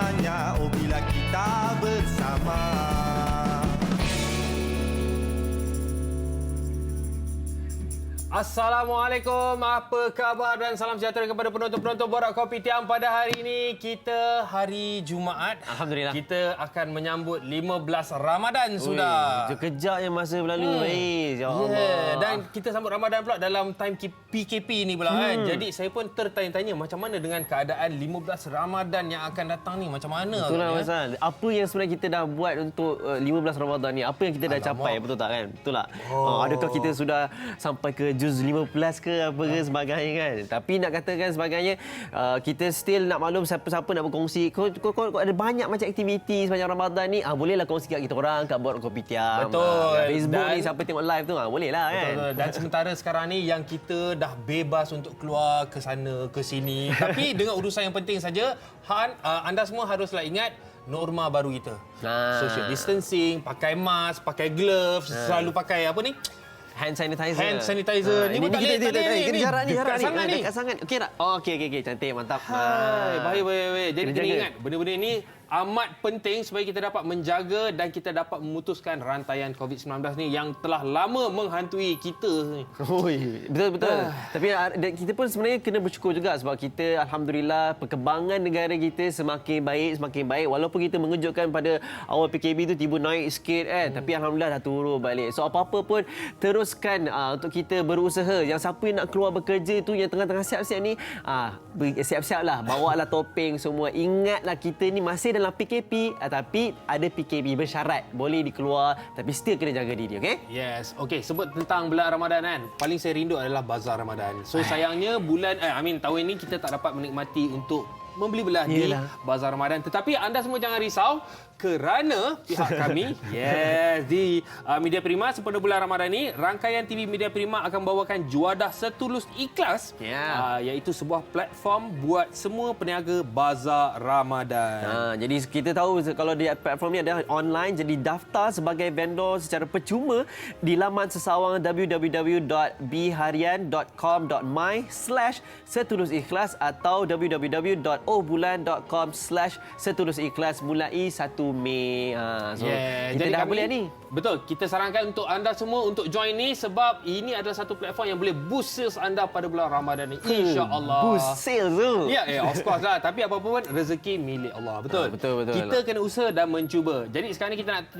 indahnya oh bila kita bersama. Assalamualaikum, apa khabar dan salam sejahtera kepada penonton-penonton Borak Kopi Tiam. Pada hari ini, kita hari Jumaat. Alhamdulillah. Kita akan menyambut 15 Ramadan sudah. Sekejap yang masa berlalu. Ya Allah. Dan kita sambut Ramadan pula dalam time PKP ni pula kan. Jadi saya pun tertanya-tanya macam mana dengan keadaan 15 Ramadan yang akan datang ni, macam mana? Itulah Masal. Apa yang sebenarnya kita dah buat untuk 15 Ramadan ni? Apa yang kita dah capai? Betul tak kan? Betul tak? Adakah kita sudah sampai ke juz 15 ke apa ke sebagainya kan? Tapi nak katakan sebagainya, kita still nak maklum siapa-siapa nak berkongsi. Kau ada banyak macam aktiviti sepanjang Ramadan ni. Bolehlah kongsi kat kita orang kat Borak Kopi Tiam. Betul. Facebook ni siapa tengok live tu bolehlah kan? Betul. Dan sementara sekarang ni yang kita dah bebas untuk keluar ke sana ke sini. Tapi dengan urusan yang penting saja, anda semua haruslah ingat norma baru kita. Social distancing, pakai mask, pakai gloves, selalu pakai apa ni? Hand sanitizer. Hand sanitizer. Ni pun tak boleh. Ni jarak ni. Dekat sangat. Okey tak? Okey. Cantik, mantap. Baik. Jadi kena ingat, benda-benda ni amat penting supaya kita dapat menjaga dan kita dapat memutuskan rantaian COVID-19 ni yang telah lama menghantui kita ni. Betul. Tapi kita pun sebenarnya kena bersyukur juga sebab kita alhamdulillah perkembangan negara kita semakin baik walaupun kita mengejutkan pada awal PKP tu tiba naik sikit kan, tapi alhamdulillah dah turun balik. So apa-apa pun teruskan untuk kita berusaha. Yang siapa yang nak keluar bekerja tu yang tengah-tengah siap-siap ni, siap-siaplah, bawalah topeng semua. Ingatlah kita ni masih dalam PKP, tapi ada PKP bersyarat. Boleh dikeluar tapi still kena jaga diri, okey? Yes. Okey, sebut tentang bulan Ramadan kan. Paling saya rindu adalah bazar Ramadan. So sayangnya tahun ini kita tak dapat menikmati untuk membeli belah di bazar Ramadan. Tetapi anda semua jangan risau kerana pihak kami di Media Prima sempena bulan Ramadan ni, rangkaian TV Media Prima akan bawakan Juadah Setulus Ikhlas, iaitu sebuah platform buat semua peniaga bazar Ramadan. Jadi kita tahu kalau di platform ni ada online, jadi daftar sebagai vendor secara percuma di laman sesawang www.bharian.com.my/setulusikhlas atau www.obulan.com/setulusikhlas mulai 1 Mei. Kita dah boleh ni. Betul. Kita sarankan untuk anda semua untuk join ni sebab ini adalah satu platform yang boleh boost sales anda pada bulan Ramadan ni. InsyaAllah. Boost sales tu. Ya, of course lah. Tapi apa-apa pun rezeki milik Allah. Betul. Betul. Kita kena usaha dan mencuba. Jadi sekarang ni kita nak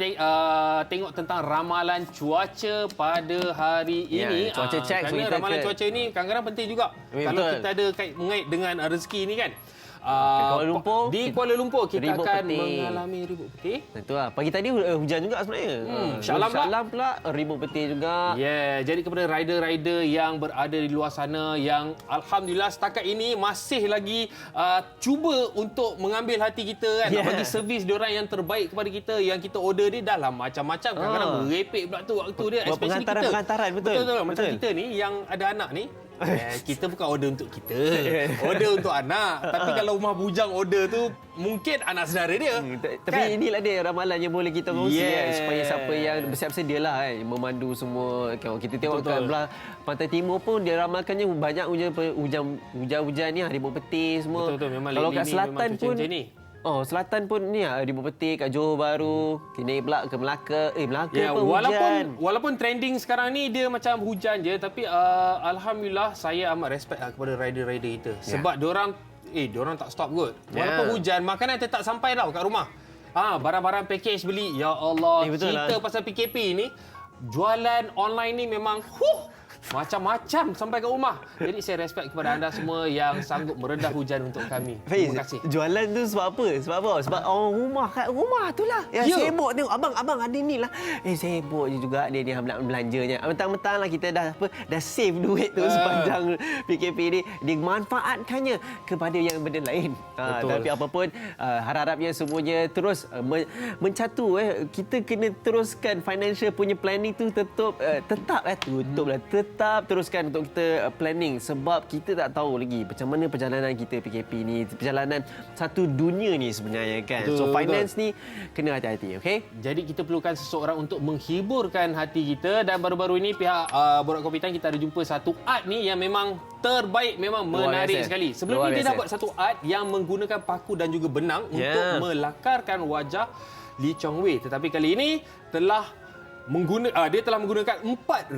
tengok tentang ramalan cuaca pada hari ini. Cuaca check. Kerana ramalan cuaca ni kadang-kadang penting juga. Kalau kita ada mengait dengan rezeki ni kan. Di Kuala Lumpur kita akan mengalami ribut peti. Itulah. Pagi tadi hujan juga sebenarnya. Shah Alam pula ribut peti juga. Jadi kepada rider-rider yang berada di luar sana yang alhamdulillah setakat ini masih lagi cuba untuk mengambil hati kita kan, nak bagi servis diorang yang terbaik kepada kita, yang kita order ni dalam macam-macam, kadang-kadang merepek pula tu waktu dia, especially kita. Pengantaran betul. Macam kita ni yang ada anak ni. Kita bukan order untuk kita, order untuk anak. Tapi kalau rumah bujang order tu, mungkin anak saudara dia. Tapi inilah dia ramalan yang boleh kita kongsi supaya siapa yang bersiap sedia lah memandu semua. Kita tengok kat belah Pantai Timur pun dia ramalkannya banyak hujan ni, ribut peti semua. Betul. Memang kalau kat selatan pun ni. Selatan pun ni ribut peti kat Johor Bahru, kini pula ke Melaka. Melaka pun hujan. Walaupun trending sekarang ni dia macam hujan je, tapi alhamdulillah saya amat respect kepada rider-rider kita. Sebab diorang tak stop kot. Walaupun hujan, makanan tetap sampai tau kat rumah. Barang-barang package beli. Ya Allah, cerita pasal PKP ni, jualan online ni memang macam-macam sampai ke rumah. Jadi saya respect kepada anda semua yang sanggup meredah hujan untuk kami. Terima kasih. Jualan tu sebab apa? Sebab orang rumah kat rumah tu lah. Sibuk tengok abang ada ni lah. Sibuk je juga dia belanjanya. Mentang-mentang lah kita dah save duit tu sepanjang PKP ni, dimanfaatkannya kepada yang benda lain. Tapi apapun, harap-harapnya semuanya terus mencatu. Kita kena teruskan financial punya planning tu tetap tutuplah. tetap teruskan untuk kita planning sebab kita tak tahu lagi macam mana perjalanan kita PKP ni, perjalanan satu dunia ni sebenarnya kan. Betul, So finance ni kena hati-hati, okey? Jadi kita perlukan seseorang untuk menghiburkan hati kita dan baru-baru ini pihak Borak Kopi Time kita ada jumpa satu art ni yang memang terbaik, memang Luar menarik biasa. sekali. Sebelum Luar ni dia biasa. dah buat satu art yang menggunakan paku dan juga benang untuk melakarkan wajah Lee Chong Wei. Tetapi kali ini dia telah menggunakan 4,000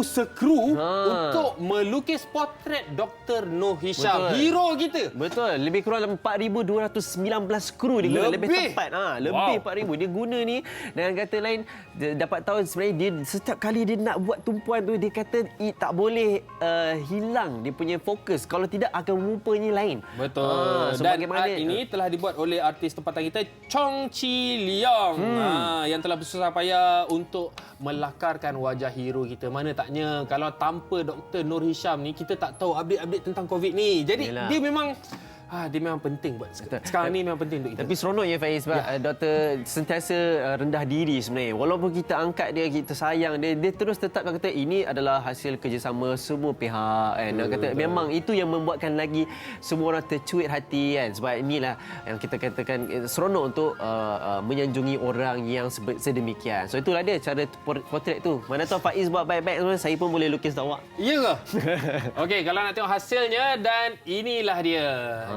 skru untuk melukis potret Dr. Noor Hisham, Betul. hero kita. Betul, lebih kurang 4,219 skru dia guna, lebih tepat. Lebih 4,000 dia guna ni. Dengan kata lain, dia dapat tahu sebenarnya dia setiap kali dia nak buat tumpuan tu, dia kata tak boleh hilang dia punya fokus, kalau tidak akan rupanya lain. Betul. So Dan bagaimana art ini telah dibuat oleh artis tempatan kita Chong Chi Leong yang telah bersusah payah untuk melakarkan wajah hero kita. Mana taknya kalau tanpa Dr. Noor Hisham ni kita tak tahu update-update tentang COVID ni. Jadi Yelah. dia memang penting buat sekarang ni, memang penting untuk kita. Tapi seronoknya Faiz sebab doktor sentiasa rendah diri sebenarnya. Walaupun kita angkat dia, kita sayang dia, dia terus tetap kata ini adalah hasil kerjasama semua pihak kan. Dia kata memang itu yang membuatkan lagi semua orang tercuit hati kan. Sebab inilah yang kita katakan seronok untuk menyanjungi orang yang sedemikian. So itulah dia cara potret tu. Mana tahu Faiz buat baik-baik, saya pun boleh lukis awak. Ya ke? Okey, kalau nak tengok hasilnya dan inilah dia.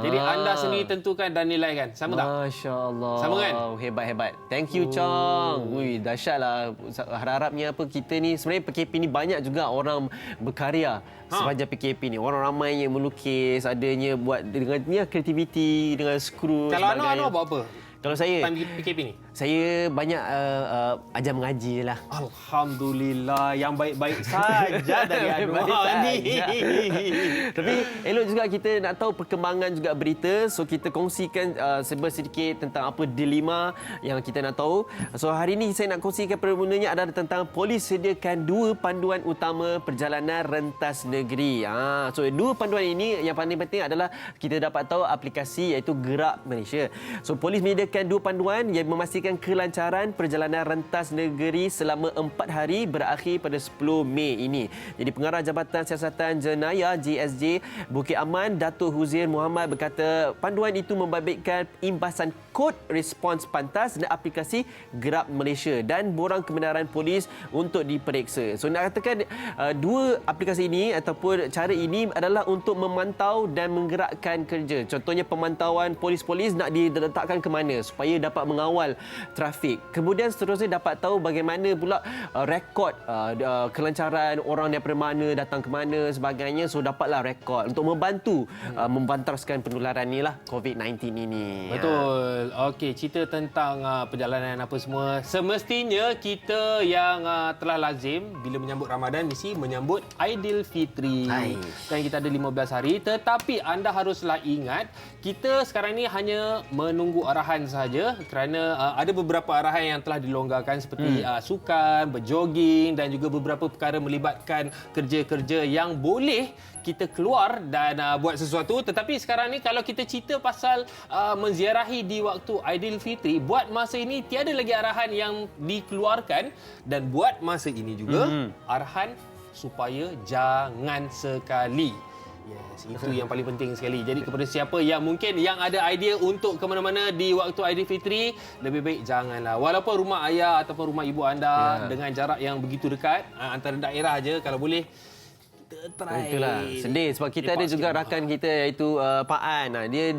Jadi anda sendiri tentukan dan nilaikan. Sama tak? Masya Allah. Sama kan? Hebat-hebat. Thank you, Chong. Ui, dahsyatlah. Harap-harapnya apa kita ni, sebenarnya PKP ni banyak juga orang berkarya sepanjang PKP ni. Orang ramai yang melukis, adanya buat dengan kreativiti, dengan skru. Kalau Anwar buat apa? Kalau saya, Time PKP ni? saya banyak ajar mengaji je lah. Alhamdulillah, yang baik-baik saja dari Anwar ni. Tapi elok juga kita nak tahu perkembangan juga berita. So kita kongsikan sedikit tentang apa dilema yang kita nak tahu. So hari ini saya nak kongsikan permulanya adalah tentang polis sediakan 2 panduan utama perjalanan rentas negeri. So 2 panduan ini yang paling penting adalah kita dapat tahu aplikasi iaitu Gerak Malaysia. So polis menyediakan 2 panduan yang memastikan kelancaran perjalanan rentas negeri selama 4 hari berakhir pada 10 Mei ini. Jadi Pengarah Jabatan Siasatan Jenayah JSJ Bukit Aman Datuk Huzair Muhammad berkata panduan itu membabitkan imbasan kod respons pantas dan aplikasi Gerak Malaysia dan borang kebenaran polis untuk diperiksa. So nak katakan 2 aplikasi ini ataupun cara ini adalah untuk memantau dan menggerakkan kerja. Contohnya pemantauan polis-polis nak diletakkan ke mana supaya dapat mengawal trafik. Kemudian seterusnya dapat tahu bagaimana pula rekod kelancaran orang daripada mana, datang ke mana sebagainya. So dapatlah rekod untuk membantu membantarkan penularan ni lah COVID-19 ini. Betul. Okey, cerita tentang perjalanan apa semua. Semestinya kita yang telah lazim bila menyambut Ramadan mesti menyambut Aidilfitri. Dan kita ada 15 hari, tetapi anda haruslah ingat kita sekarang ni hanya menunggu arahan sahaja kerana ada beberapa arahan yang telah dilonggarkan seperti sukan, berjoging dan juga beberapa perkara melibatkan kerja-kerja yang boleh kita keluar dan buat sesuatu. Tetapi sekarang ni kalau kita cerita pasal menziarahi di waktu Aidilfitri, buat masa ini tiada lagi arahan yang dikeluarkan dan buat masa ini juga arahan supaya jangan sekali. Yes, itu yang paling penting sekali. Jadi kepada siapa yang mungkin yang ada idea untuk ke mana-mana di waktu Aidilfitri, lebih baik janganlah. Walaupun rumah ayah ataupun rumah ibu anda dengan jarak yang begitu dekat antara daerah aja, kalau boleh try. Itulah sedih sebab kita ada juga rakan kita iaitu Pak An. Dia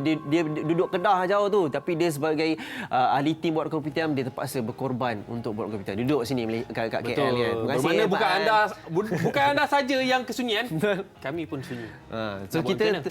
duduk Kedah jauh tu, tapi dia sebagai ahli tim Borak Kopi Time dia terpaksa berkorban untuk Borak Kopi Time. Duduk sini kat KL kan. Terima kasih. Bermakna bukan anda saja yang kesunyian, kami pun sunyi. So kita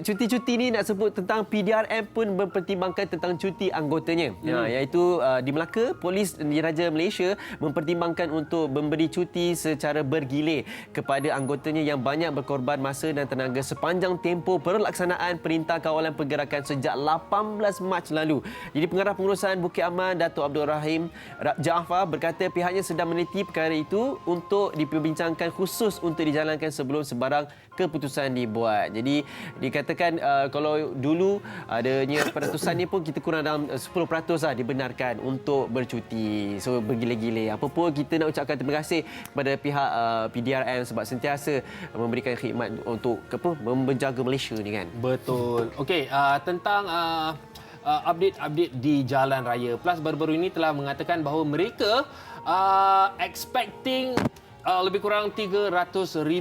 cuti-cuti ni nak sebut tentang PDRM pun mempertimbangkan tentang cuti anggotanya. Iaitu di Melaka, Polis Diraja Malaysia mempertimbangkan untuk memberi cuti secara bergilir kepada anggotanya yang banyak berkorban masa dan tenaga sepanjang tempoh pelaksanaan Perintah Kawalan Pergerakan sejak 18 Mac lalu. Jadi Pengarah Pengurusan Bukit Aman, Datuk Abdul Rahim Jaafar berkata pihaknya sedang meneliti perkara itu untuk diperbincangkan khusus untuk dijalankan sebelum sebarang keputusan dibuat. Jadi dikatakan kalau dulu adanya peratusan ni pun kita kurang dalam 10% lah dibenarkan untuk bercuti. So bergila-gila. Apa pun kita nak ucapkan terima kasih kepada pihak PDRM sebab sentiasa memberikan khidmat untuk menjaga Malaysia ni kan. Betul. Okey, tentang update-update di jalan raya. Plus baru-baru ini telah mengatakan bahawa mereka expecting lebih kurang 300,000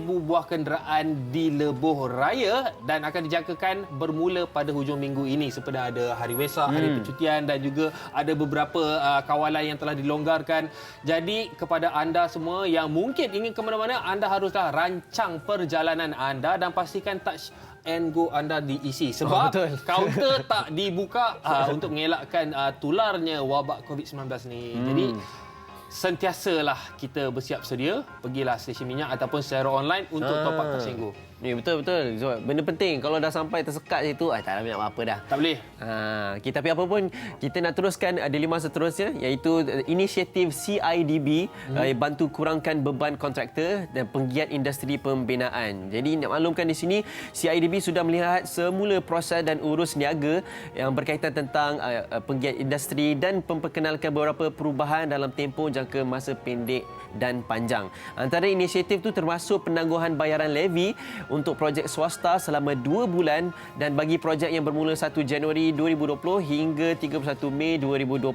buah kenderaan di lebuh raya dan akan dijangkakan bermula pada hujung minggu ini seperti ada Hari Wesak, Hari Percutian dan juga ada beberapa kawalan yang telah dilonggarkan. Jadi kepada anda semua yang mungkin ingin ke mana-mana, anda haruslah rancang perjalanan anda dan pastikan touch and go anda diisi sebab kaunter tak dibuka untuk mengelakkan tularnya wabak COVID-19 ni. Jadi sentiasalah kita bersiap sedia, pergilah stesen minyak ataupun secara online untuk top up touch and go. Ya, betul. So, benda penting kalau dah sampai tersekat situ, tak nak apa-apa dah. Tak boleh. Tapi apa pun kita nak teruskan dilema seterusnya iaitu inisiatif CIDB bantu kurangkan beban kontraktor dan penggiat industri pembinaan. Jadi nak maklumkan di sini CIDB sudah melihat semula proses dan urus niaga yang berkaitan tentang penggiat industri dan memperkenalkan beberapa perubahan dalam tempoh jangka masa pendek dan panjang. Antara inisiatif itu termasuk penangguhan bayaran levy untuk projek swasta selama 2 bulan dan bagi projek yang bermula 1 Januari 2020 hingga 31 Mei 2020,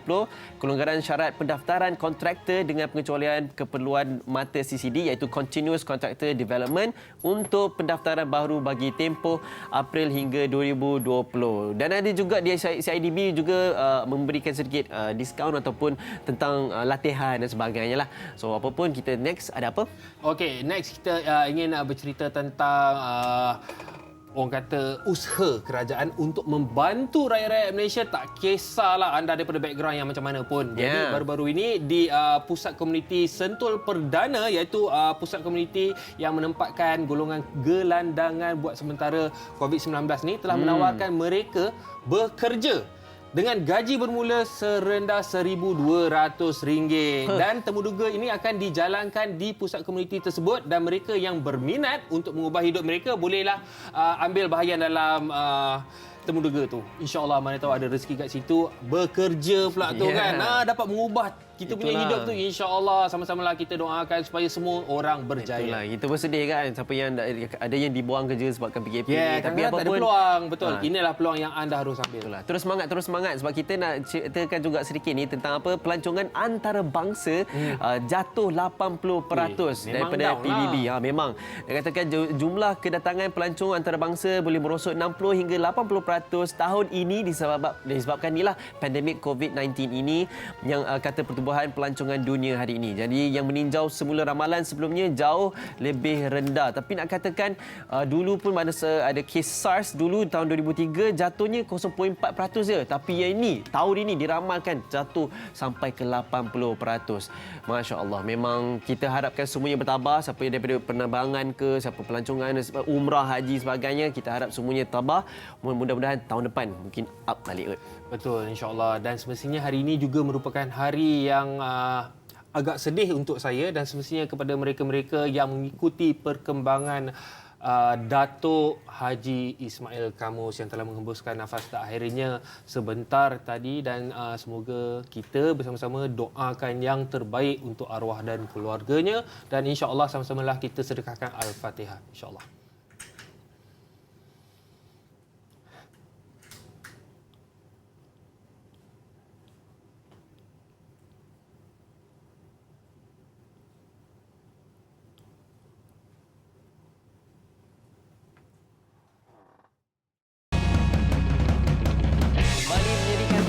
kelonggaran syarat pendaftaran kontraktor dengan pengecualian keperluan mata CCD iaitu Continuous Contractor Development untuk pendaftaran baru bagi tempoh April hingga 2020. Dan ada juga di CIDB juga memberikan sedikit diskaun ataupun tentang latihan dan sebagainya lah. So apa pun kita next ada apa? Okey, next kita ingin bercerita tentang orang kata usaha kerajaan untuk membantu rakyat-rakyat Malaysia, tak kisahlah anda daripada background yang macam mana pun. Jadi baru-baru ini di pusat komuniti Sentul Perdana iaitu pusat komuniti yang menempatkan golongan gelandangan buat sementara COVID-19 ni telah menawarkan mereka bekerja dengan gaji bermula serendah RM1,200 dan temuduga ini akan dijalankan di pusat komuniti tersebut dan mereka yang berminat untuk mengubah hidup mereka bolehlah ambil bahagian dalam temuduga tu. InsyaAllah mana tahu ada rezeki kat situ, bekerja pula tu kan. Dapat mengubah kita punya hidup tu. InsyaAllah sama-samalah kita doakan supaya semua orang berjaya. Itulah, kita bersedih kan siapa yang ada yang dibuang kerja sebabkan PKP. Tapi apa pun tak ada peluang. Betul. Inilah peluang yang anda harus ambil. Itulah. Terus semangat sebab kita nak ceritakan juga sedikit ni tentang apa pelancongan antarabangsa jatuh 80% daripada PBB. Memang. Dia katakan jumlah kedatangan pelancong antarabangsa boleh merosot 60 hingga 80% tahun ini disebabkan inilah pandemik COVID-19 ini yang kata pertumbuhan pelancongan dunia hari ini. Jadi yang meninjau semula ramalan sebelumnya jauh lebih rendah. Tapi nak katakan dulu pun ada kes SARS dulu tahun 2003 jatuhnya 0.4% je. Tapi yang ini tahun ini diramalkan jatuh sampai ke 80%. Masya Allah. Memang kita harapkan semuanya bertabah. Siapa yang daripada penerbangan ke, siapa pelancongan, umrah, haji sebagainya, kita harap semuanya tabah. Mudah-mudahan tahun depan mungkin up balik. Betul, insyaAllah. Dan semestinya hari ini juga merupakan hari yang agak sedih untuk saya dan semestinya kepada mereka-mereka yang mengikuti perkembangan Datuk Haji Ismail Kamus yang telah menghembuskan nafas terakhirnya sebentar tadi dan semoga kita bersama-sama doakan yang terbaik untuk arwah dan keluarganya dan insyaAllah sama-samalah kita sedekahkan Al-Fatihah. InsyaAllah.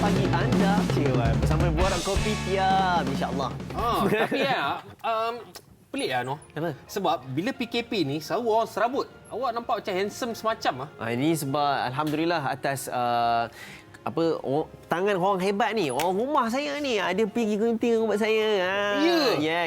Pagi anda bersama Borak Kopi Tiam, insya-Allah. Tapi pelik Noh. Apa? Sebab bila PKP ni selalu orang serabut. Awak nampak macam handsome semacam Ini sebab alhamdulillah atas tangan orang hebat ni, orang rumah saya ni, dia pergi gunting rambut saya.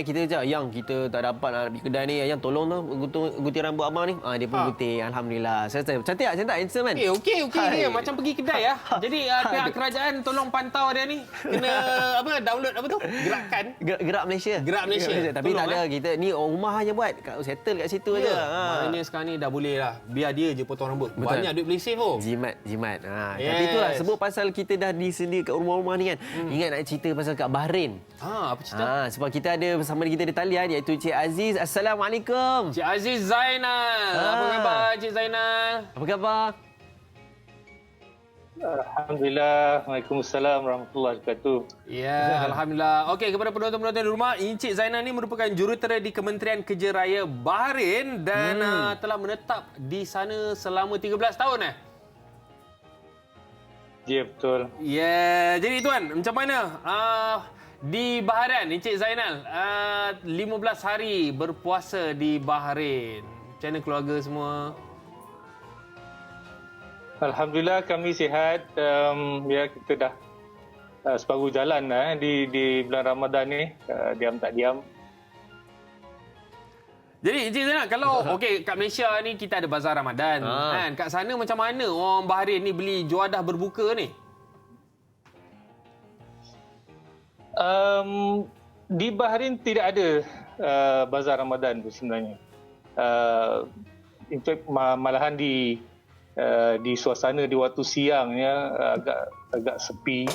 Kita cakap, yang kita tak dapat nak pergi kedai ni, yang tolong tu gunting rambut abang ni. Dia pun gunting, alhamdulillah. Cantik tak handsome kan? Okey dia macam pergi kedai ya. Jadi pihak kerajaan tolong pantau dia ni. Kena download gerakan. Gerak Malaysia. Tapi tolong, tak ada, kita ni orang rumah hanya buat, settle kat situ aja. Maknanya sekarang ni dah boleh lah. Biar dia je potong rambut. Betul. Banyak duit boleh save tu. Jimat. Tapi itulah sebut pasal kita dah disedia kat rumah-rumah ni kan. Ingat nak cerita pasal kat Bahrain. Apa cerita? Sebab kita ada bersama kita di talian iaitu Cik Aziz. Assalamualaikum. Cik Aziz Zainal. Apa khabar Cik Zainal? Apa khabar? Alhamdulillah. Waalaikumsalam warahmatullahi wabarakatuh. Ya, alhamdulillah. Okey, kepada penonton-penonton di rumah, Encik Zainal ni merupakan jurutera di Kementerian Kerja Raya Bahrain dan telah menetap di sana selama 13 tahun Ya, betul. Ya, jadi tuan, macam mana di Bahrain, Encik Zainal 15 hari berpuasa di Bahrain. Macam mana keluarga semua? Alhamdulillah kami sihat. Kita dah separuh jalan di bulan Ramadan ni. Diam tak diam. Jadi Encik Zainal, kalau kat Malaysia ni kita ada bazar Ramadan kan. Kat sana macam mana orang Bahrain ni beli juadah berbuka ni? Di Bahrain tidak ada bazar Ramadan tu sebenarnya. In fact malahan di suasana di waktu siang agak sepi.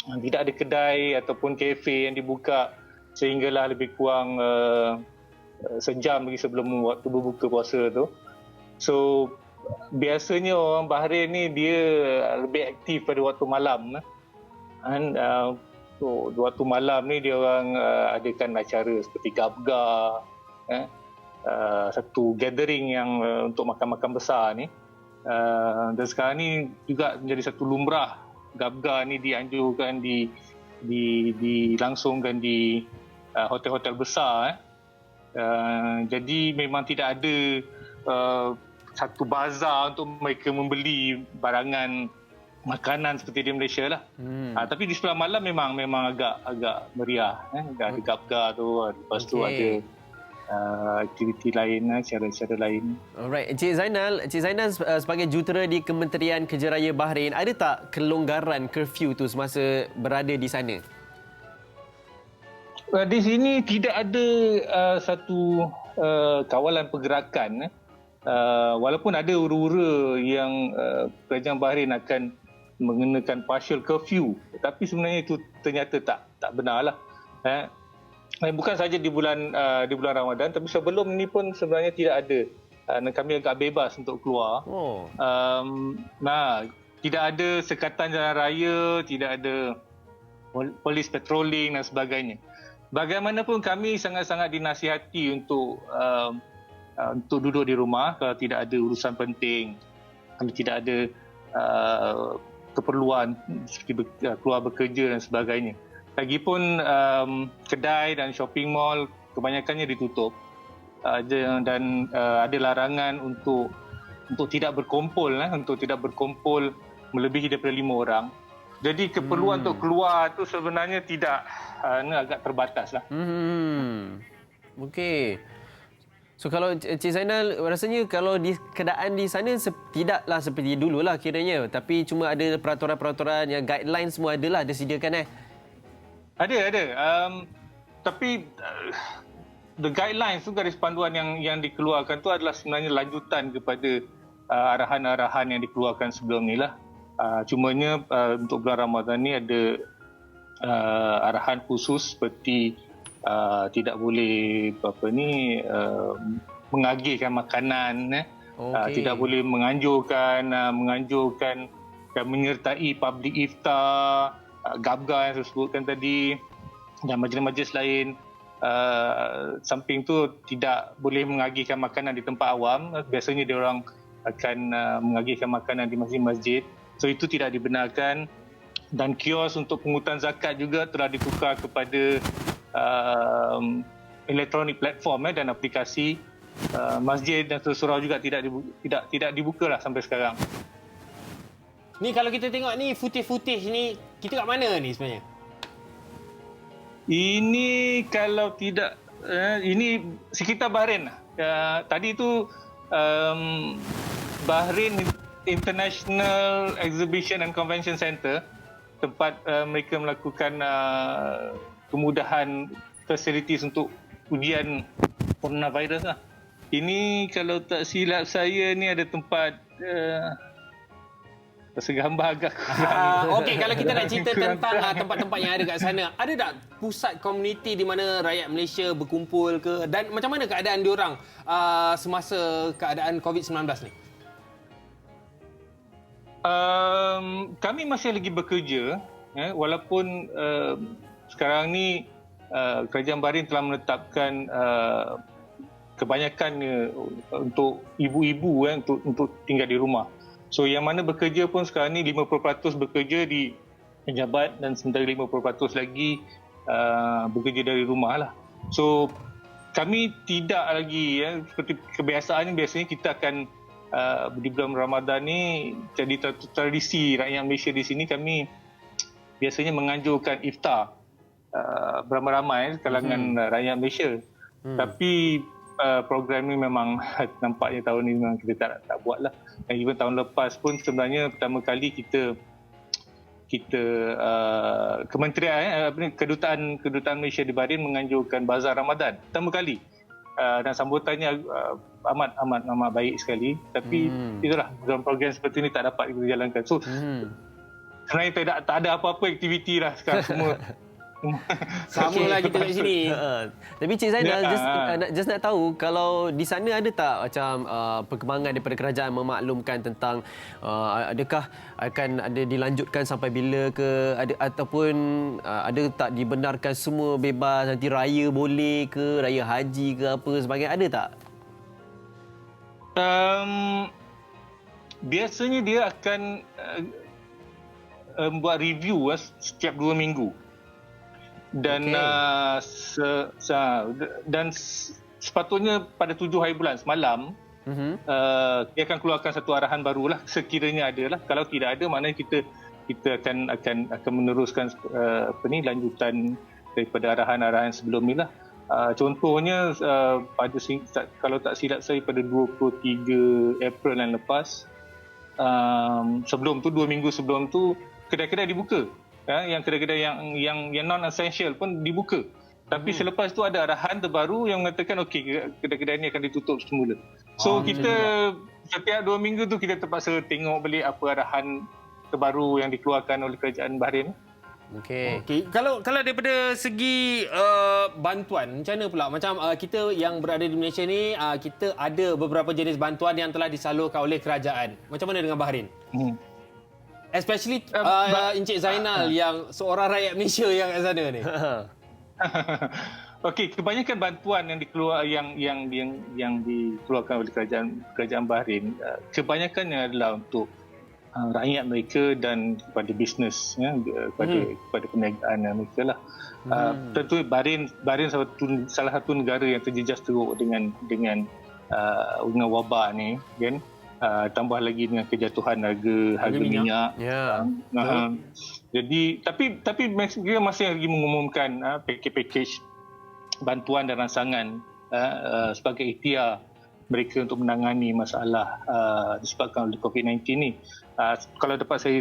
Tidak ada kedai ataupun kafe yang dibuka sehinggalah lebih kurang sejam lagi sebelum waktu berbuka puasa tu. So biasanya orang Bahrain ni dia lebih aktif pada waktu malam. So waktu malam ni dia orang adakan acara seperti gabga, satu gathering yang untuk makan-makan besar ni. Dan sekarang ni juga menjadi satu lumrah gabga ni dianjurkan dilangsungkan di hotel-hotel besar. Jadi memang tidak ada satu bazar untuk mereka membeli barangan makanan seperti di Malaysia lah. Tapi di sebelah malam memang agak meriah. Ada gabga tu, lepas tu ada aktiviti lain, cara-cara lain. Alright, Encik Zainal sebagai jurutera di Kementerian Kerja Raya Bahrain, ada tak kelonggaran curfew tu semasa berada di sana? Di sini tidak ada satu kawalan pergerakan. Walaupun ada ura-ura yang kerajaan Bahrain akan mengenakan partial curfew, tapi sebenarnya itu ternyata tak benarlah. Bukan saja di bulan Ramadan, tapi sebelum ni pun sebenarnya tidak ada. Kami agak bebas untuk keluar. Tidak ada sekatan jalan raya, tidak ada polis patrolling dan sebagainya. Bagaimanapun kami sangat-sangat dinasihati untuk duduk di rumah kalau tidak ada urusan penting, kalau tidak ada keperluan seperti keluar bekerja dan sebagainya. Lagipun kedai dan shopping mall kebanyakannya ditutup dan ada larangan untuk tidak berkumpul, melebihi daripada 5 orang. Jadi keperluan untuk keluar tu sebenarnya agak terbatas lah. Okey. So kalau Cik Zainal rasanya kalau keadaan di sana tidaklah seperti dululah kiranya, tapi cuma ada peraturan-peraturan yang guideline semua adalah disediakan Ada. Tapi the guidelines tu, garis panduan yang dikeluarkan tu adalah sebenarnya lanjutan kepada arahan-arahan yang dikeluarkan sebelum ni lah. Cumanya untuk bulan Ramadan ni ada arahan khusus seperti tidak boleh mengagihkan makanan, tidak boleh menganjurkan dan menyertai public iftar, gabga yang saya sebutkan tadi dan majlis-majlis lain. Samping tu tidak boleh mengagihkan makanan di tempat awam. Biasanya dia orang akan mengagihkan makanan di masjid-masjid. So itu tidak dibenarkan. Dan kios untuk pungutan zakat juga telah ditukar kepada electronic platform dan aplikasi. Masjid dan surau juga tidak dibuka lah sampai sekarang. Ni kalau kita tengok ni footage ni, kita kat mana ni sebenarnya? Ini kalau tidak, ini sekitar Bahrain. Tadi tu Bahrain International Exhibition and Convention Center, tempat mereka melakukan kemudahan facilities untuk ujian coronavirus lah. Ini kalau tak silap saya ni ada tempat segambar agak kurang. Okey, kalau kita nak cerita tentang tempat-tempat yang ada kat sana, ada tak pusat komuniti di mana rakyat Malaysia berkumpul ke, dan macam mana keadaan diorang semasa keadaan COVID-19 ni? Kami masih lagi bekerja, walaupun sekarang ni Kerajaan Bahrain telah menetapkan kebanyakannya untuk ibu-ibu untuk tinggal di rumah. So yang mana bekerja pun sekarang ni 50% bekerja di pejabat dan sementara 50% lagi bekerja dari rumah lah. So kami tidak lagi seperti kebiasaannya, biasanya kita akan di bulan Ramadan ni jadi tradisi rakyat Malaysia di sini, kami biasanya menganjurkan iftar beramai-ramai kalangan rakyat Malaysia. Tapi program ni memang nampaknya tahun ni memang kita tak buat lah. Dan even tahun lepas pun sebenarnya pertama kali kita Kementerian Kedutaan Malaysia di Bahrain menganjurkan Bazar Ramadan pertama kali. Dan sambutannya amat baik sekali. Tapi itulah, program seperti ini tak dapat kita jalankan. So sebenarnya tak ada apa-apa aktiviti lah sekarang, semua Sama lah kita kat sini. Tapi Cik Zainal, just nak tahu, kalau di sana ada tak macam perkembangan daripada kerajaan memaklumkan tentang adakah akan ada dilanjutkan sampai bila ke, ataupun ada tak dibenarkan semua bebas, nanti raya boleh ke, raya haji ke apa sebagainya, ada tak? Biasanya dia akan buat review setiap 2 minggu. Dan dan sepatutnya pada 7 hari bulan semalam dia akan keluarkan satu arahan barulah sekiranya ada lah. Kalau tidak ada, maknanya kita akan meneruskan lanjutan daripada arahan-arahan sebelum ni lah. Contohnya pada kalau tak silap saya pada 23 April yang lepas, sebelum tu 2 minggu sebelum tu kedai-kedai dibuka. Yang kedai-kedai yang non-essential pun dibuka. Tapi selepas tu ada arahan terbaru yang mengatakan okey, kedai-kedai ni akan ditutup semula. So kita setiap 2 minggu tu kita terpaksa tengok balik apa arahan terbaru yang dikeluarkan oleh Kerajaan Bahrain. Okey. Kalau daripada segi bantuan, macam mana pula? Macam kita yang berada di Malaysia ni, kita ada beberapa jenis bantuan yang telah disalurkan oleh kerajaan. Macam mana dengan Bahrain? Especially Encik Zainal yang seorang rakyat Malaysia yang kat sana ni. Okey, kebanyakan bantuan yang dikeluarkan oleh kerajaan Bahrain, kebanyakannya adalah untuk rakyat mereka dan kepada bisnes, kepada perniagaan mereka lah. Tentu Bahrain salah satu negara yang terjejas teruk dengan wabak ni, kan? Tambah lagi dengan kejatuhan harga minyak. Jadi tapi mereka masih lagi mengumumkan package bantuan dan rancangan sebagai ikhtiar mereka untuk menangani masalah disebabkan oleh COVID-19 ni. Kalau dapat saya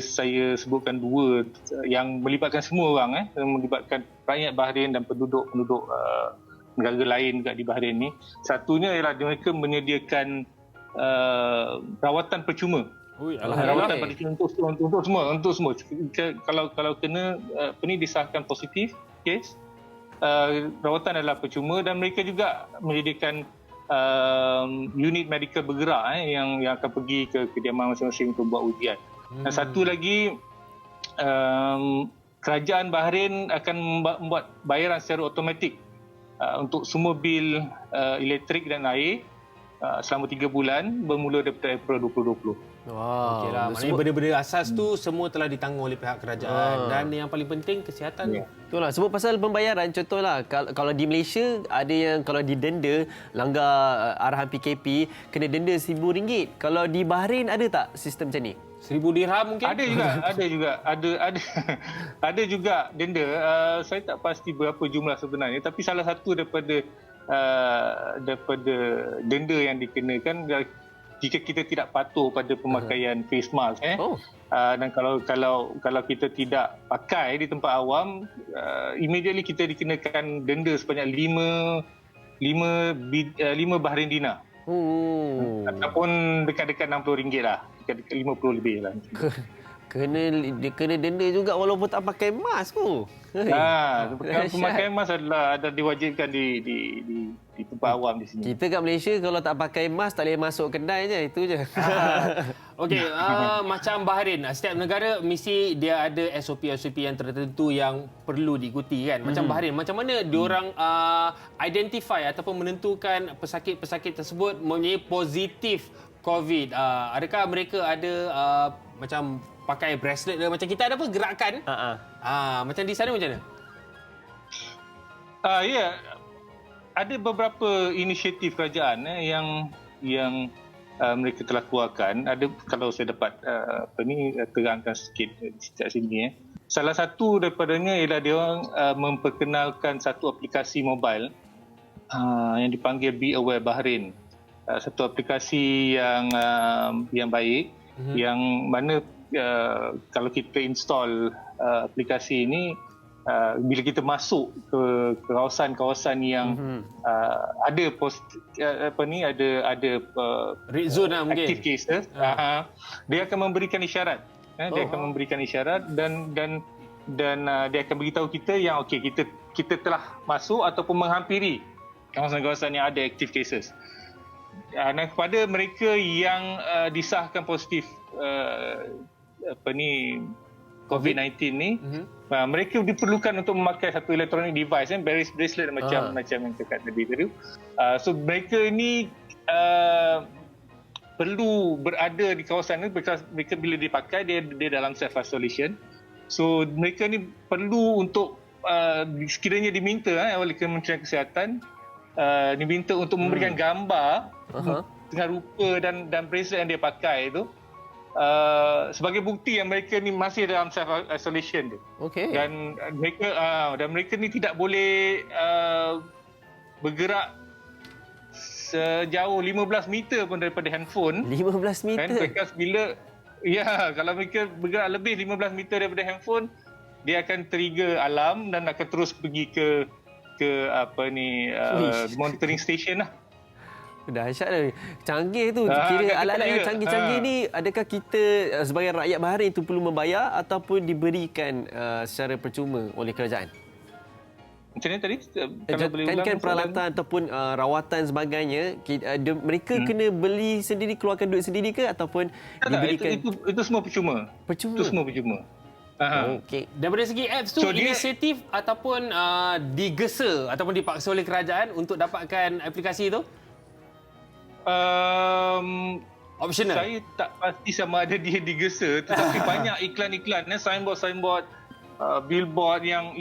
sebutkan dua yang melibatkan semua orang, yang melibatkan rakyat Bahrain dan penduduk negara lain juga di Bahrain ni. Satunya ialah mereka menyediakan rawatan percuma. Rawatan percuma untuk semua. Kalau kena disahkan positif kes, rawatan adalah percuma, dan mereka juga menyediakan unit medical bergerak yang akan pergi ke kediaman masing-masing untuk buat ujian. Dan satu lagi, kerajaan Bahrain akan membuat bayaran secara automatik untuk semua bil elektrik dan air selama 3 bulan bermula daripada April 2020. Wow. Okeylah, maknanya benda-benda asas tu semua telah ditanggung oleh pihak kerajaan, dan yang paling penting kesihatan. Itulah, sebut pasal pembayaran, contohlah kalau di Malaysia ada yang kalau didenda langgar arahan PKP kena denda RM1,000. Kalau di Bahrain ada tak sistem macam ni? 1,000 dirham mungkin? Ada juga denda. Saya tak pasti berapa jumlah sebenarnya, tapi salah satu daripada denda yang dikenakan jika kita tidak patuh pada pemakaian face mask. Dan kalau kita tidak pakai di tempat awam, immediately kita dikenakan denda sebanyak 5 Bahrain dinar. Ataupun dekat-dekat RM60 lah. Dekat-dekat 50 lebih lah. Kena denda juga walaupun tak pakai mask tu. Pemakaian mask ada diwajibkan di tempat awam di sini. Kita kat Malaysia kalau tak pakai mask tak boleh masuk kedai je, itu je. Okey, macam Bahrain, setiap negara mesti dia ada SOP yang tertentu yang perlu diikuti kan. Macam Bahrain, macam mana diorang identify ataupun menentukan pesakit-pesakit tersebut mempunyai positif COVID? Adakah mereka ada macam pakai bracelet ke? Macam kita ada apa gerakan? Macam di sana macam mana? Ada beberapa inisiatif kerajaan yang mereka telah keluarkan. Ada, kalau saya dapat terangkan sikit di sini. Salah satu daripadanya ialah dia orang memperkenalkan satu aplikasi mobile yang dipanggil Be Aware Bahrain. Satu aplikasi yang baik, yang mana kalau kita install aplikasi ini, bila kita masuk ke kawasan-kawasan yang ada red zone lah mungkin. Active cases, dia akan memberikan isyarat. Dia akan memberikan isyarat dan dia akan beritahu kita yang okey, kita telah masuk ataupun menghampiri kawasan-kawasan yang ada active cases. Dan kepada mereka yang disahkan positif COVID-19 ni, mereka diperlukan untuk memakai satu electronic device, bracelet macam yang cakap tadi tu. So mereka ni perlu berada di kawasan ni, mereka bila dipakai dia dalam self isolation. So mereka ni perlu untuk sekiranya diminta oleh Kementerian Kesihatan, diminta untuk memberikan gambar dengan rupa dan bracelet yang dia pakai tu, sebagai bukti yang mereka ni masih dalam self isolation dia. Dan mereka ni tidak boleh bergerak sejauh 15 meter pun daripada handphone. 15 meter. Because kalau mereka bergerak lebih 15 meter daripada handphone, dia akan trigger alarm dan akan terus pergi ke monitoring station lah. Dahsyat dah. Canggih tu. Kira alat-alat yang canggih-canggih ni, adakah kita sebagai rakyat Bahrain itu perlu membayar ataupun diberikan secara percuma oleh kerajaan? Macam ni tadi? Kalau boleh ulang kan peralatan ataupun rawatan sebagainya, mereka kena beli sendiri, keluarkan duit sendiri ke ataupun diberikan? Itu semua percuma. Itu semua percuma. Okey. Daripada segi apps tu, inisiatif ataupun digesa ataupun dipaksa oleh kerajaan untuk dapatkan aplikasi tu? Optional. Saya tak pasti sama ada dia digesa, tetapi banyak iklan-iklan, signboard, billboard yang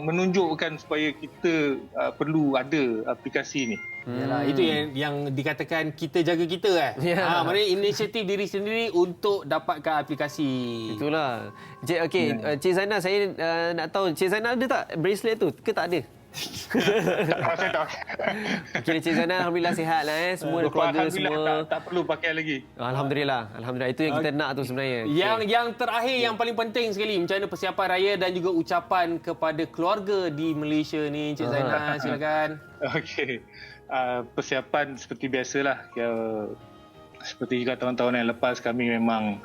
menunjukkan supaya kita perlu ada aplikasi ni. Yalah, itu yang dikatakan kita jaga kita maknanya inisiatif diri sendiri untuk dapatkan aplikasi. Itulah. Cik Zainal, saya nak tahu, Cik Zainal ada tak bracelet tu ke tak ada? Saya tak. Kira Cik Zainal alhamdulillah sihat lah semua keluarga semua. Tak perlu pakai lagi. Alhamdulillah. Itu yang kita nak tu sebenarnya. Yang terakhir yang paling penting sekali, macam mana persiapan raya dan juga ucapan kepada keluarga di Malaysia ni, Cik Zainal, silakan. Okey. Persiapan seperti biasalah. Seperti juga tahun-tahun yang lepas, kami memang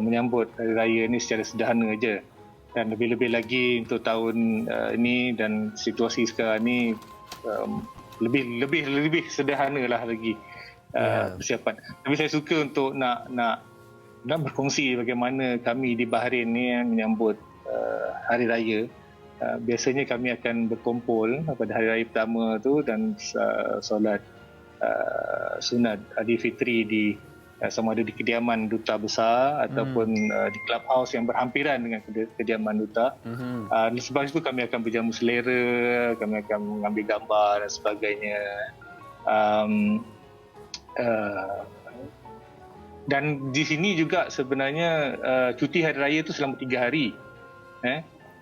menyambut hari raya ni secara sederhana aja. Dan lebih-lebih lagi untuk tahun ini dan situasi sekarang ni, lebih sederhana lah lagi persiapan. Tapi saya suka untuk nak berkongsi bagaimana kami di Bahrain ni menyambut hari raya. Biasanya kami akan berkumpul pada hari raya pertama tu dan solat sunat Aidilfitri di sama ada di kediaman duta besar ataupun di clubhouse yang berhampiran dengan kediaman duta. Sebab itu kami akan berjamu selera, kami akan mengambil gambar dan sebagainya. Dan di sini juga sebenarnya cuti hari raya itu selama 3 hari.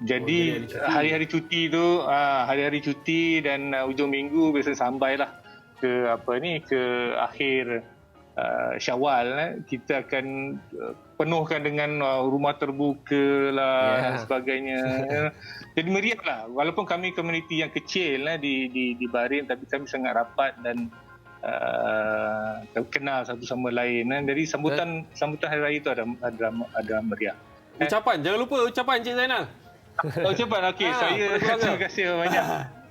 Jadi hari-hari cuti tu, hari-hari cuti dan hujung minggu biasa sambailah ke ke akhir Syawal. Kita akan penuhkan dengan rumah terbuka lah dan sebagainya. Jadi meriah lah. Walaupun kami komuniti yang kecil di Bahrain, tapi kami sangat rapat dan kenal satu sama lain. Jadi sambutan hari raya itu ada meriah. Ucapan, jangan lupa ucapan Cik Zainal. Ucapan, okey. Saya terima kasih banyak.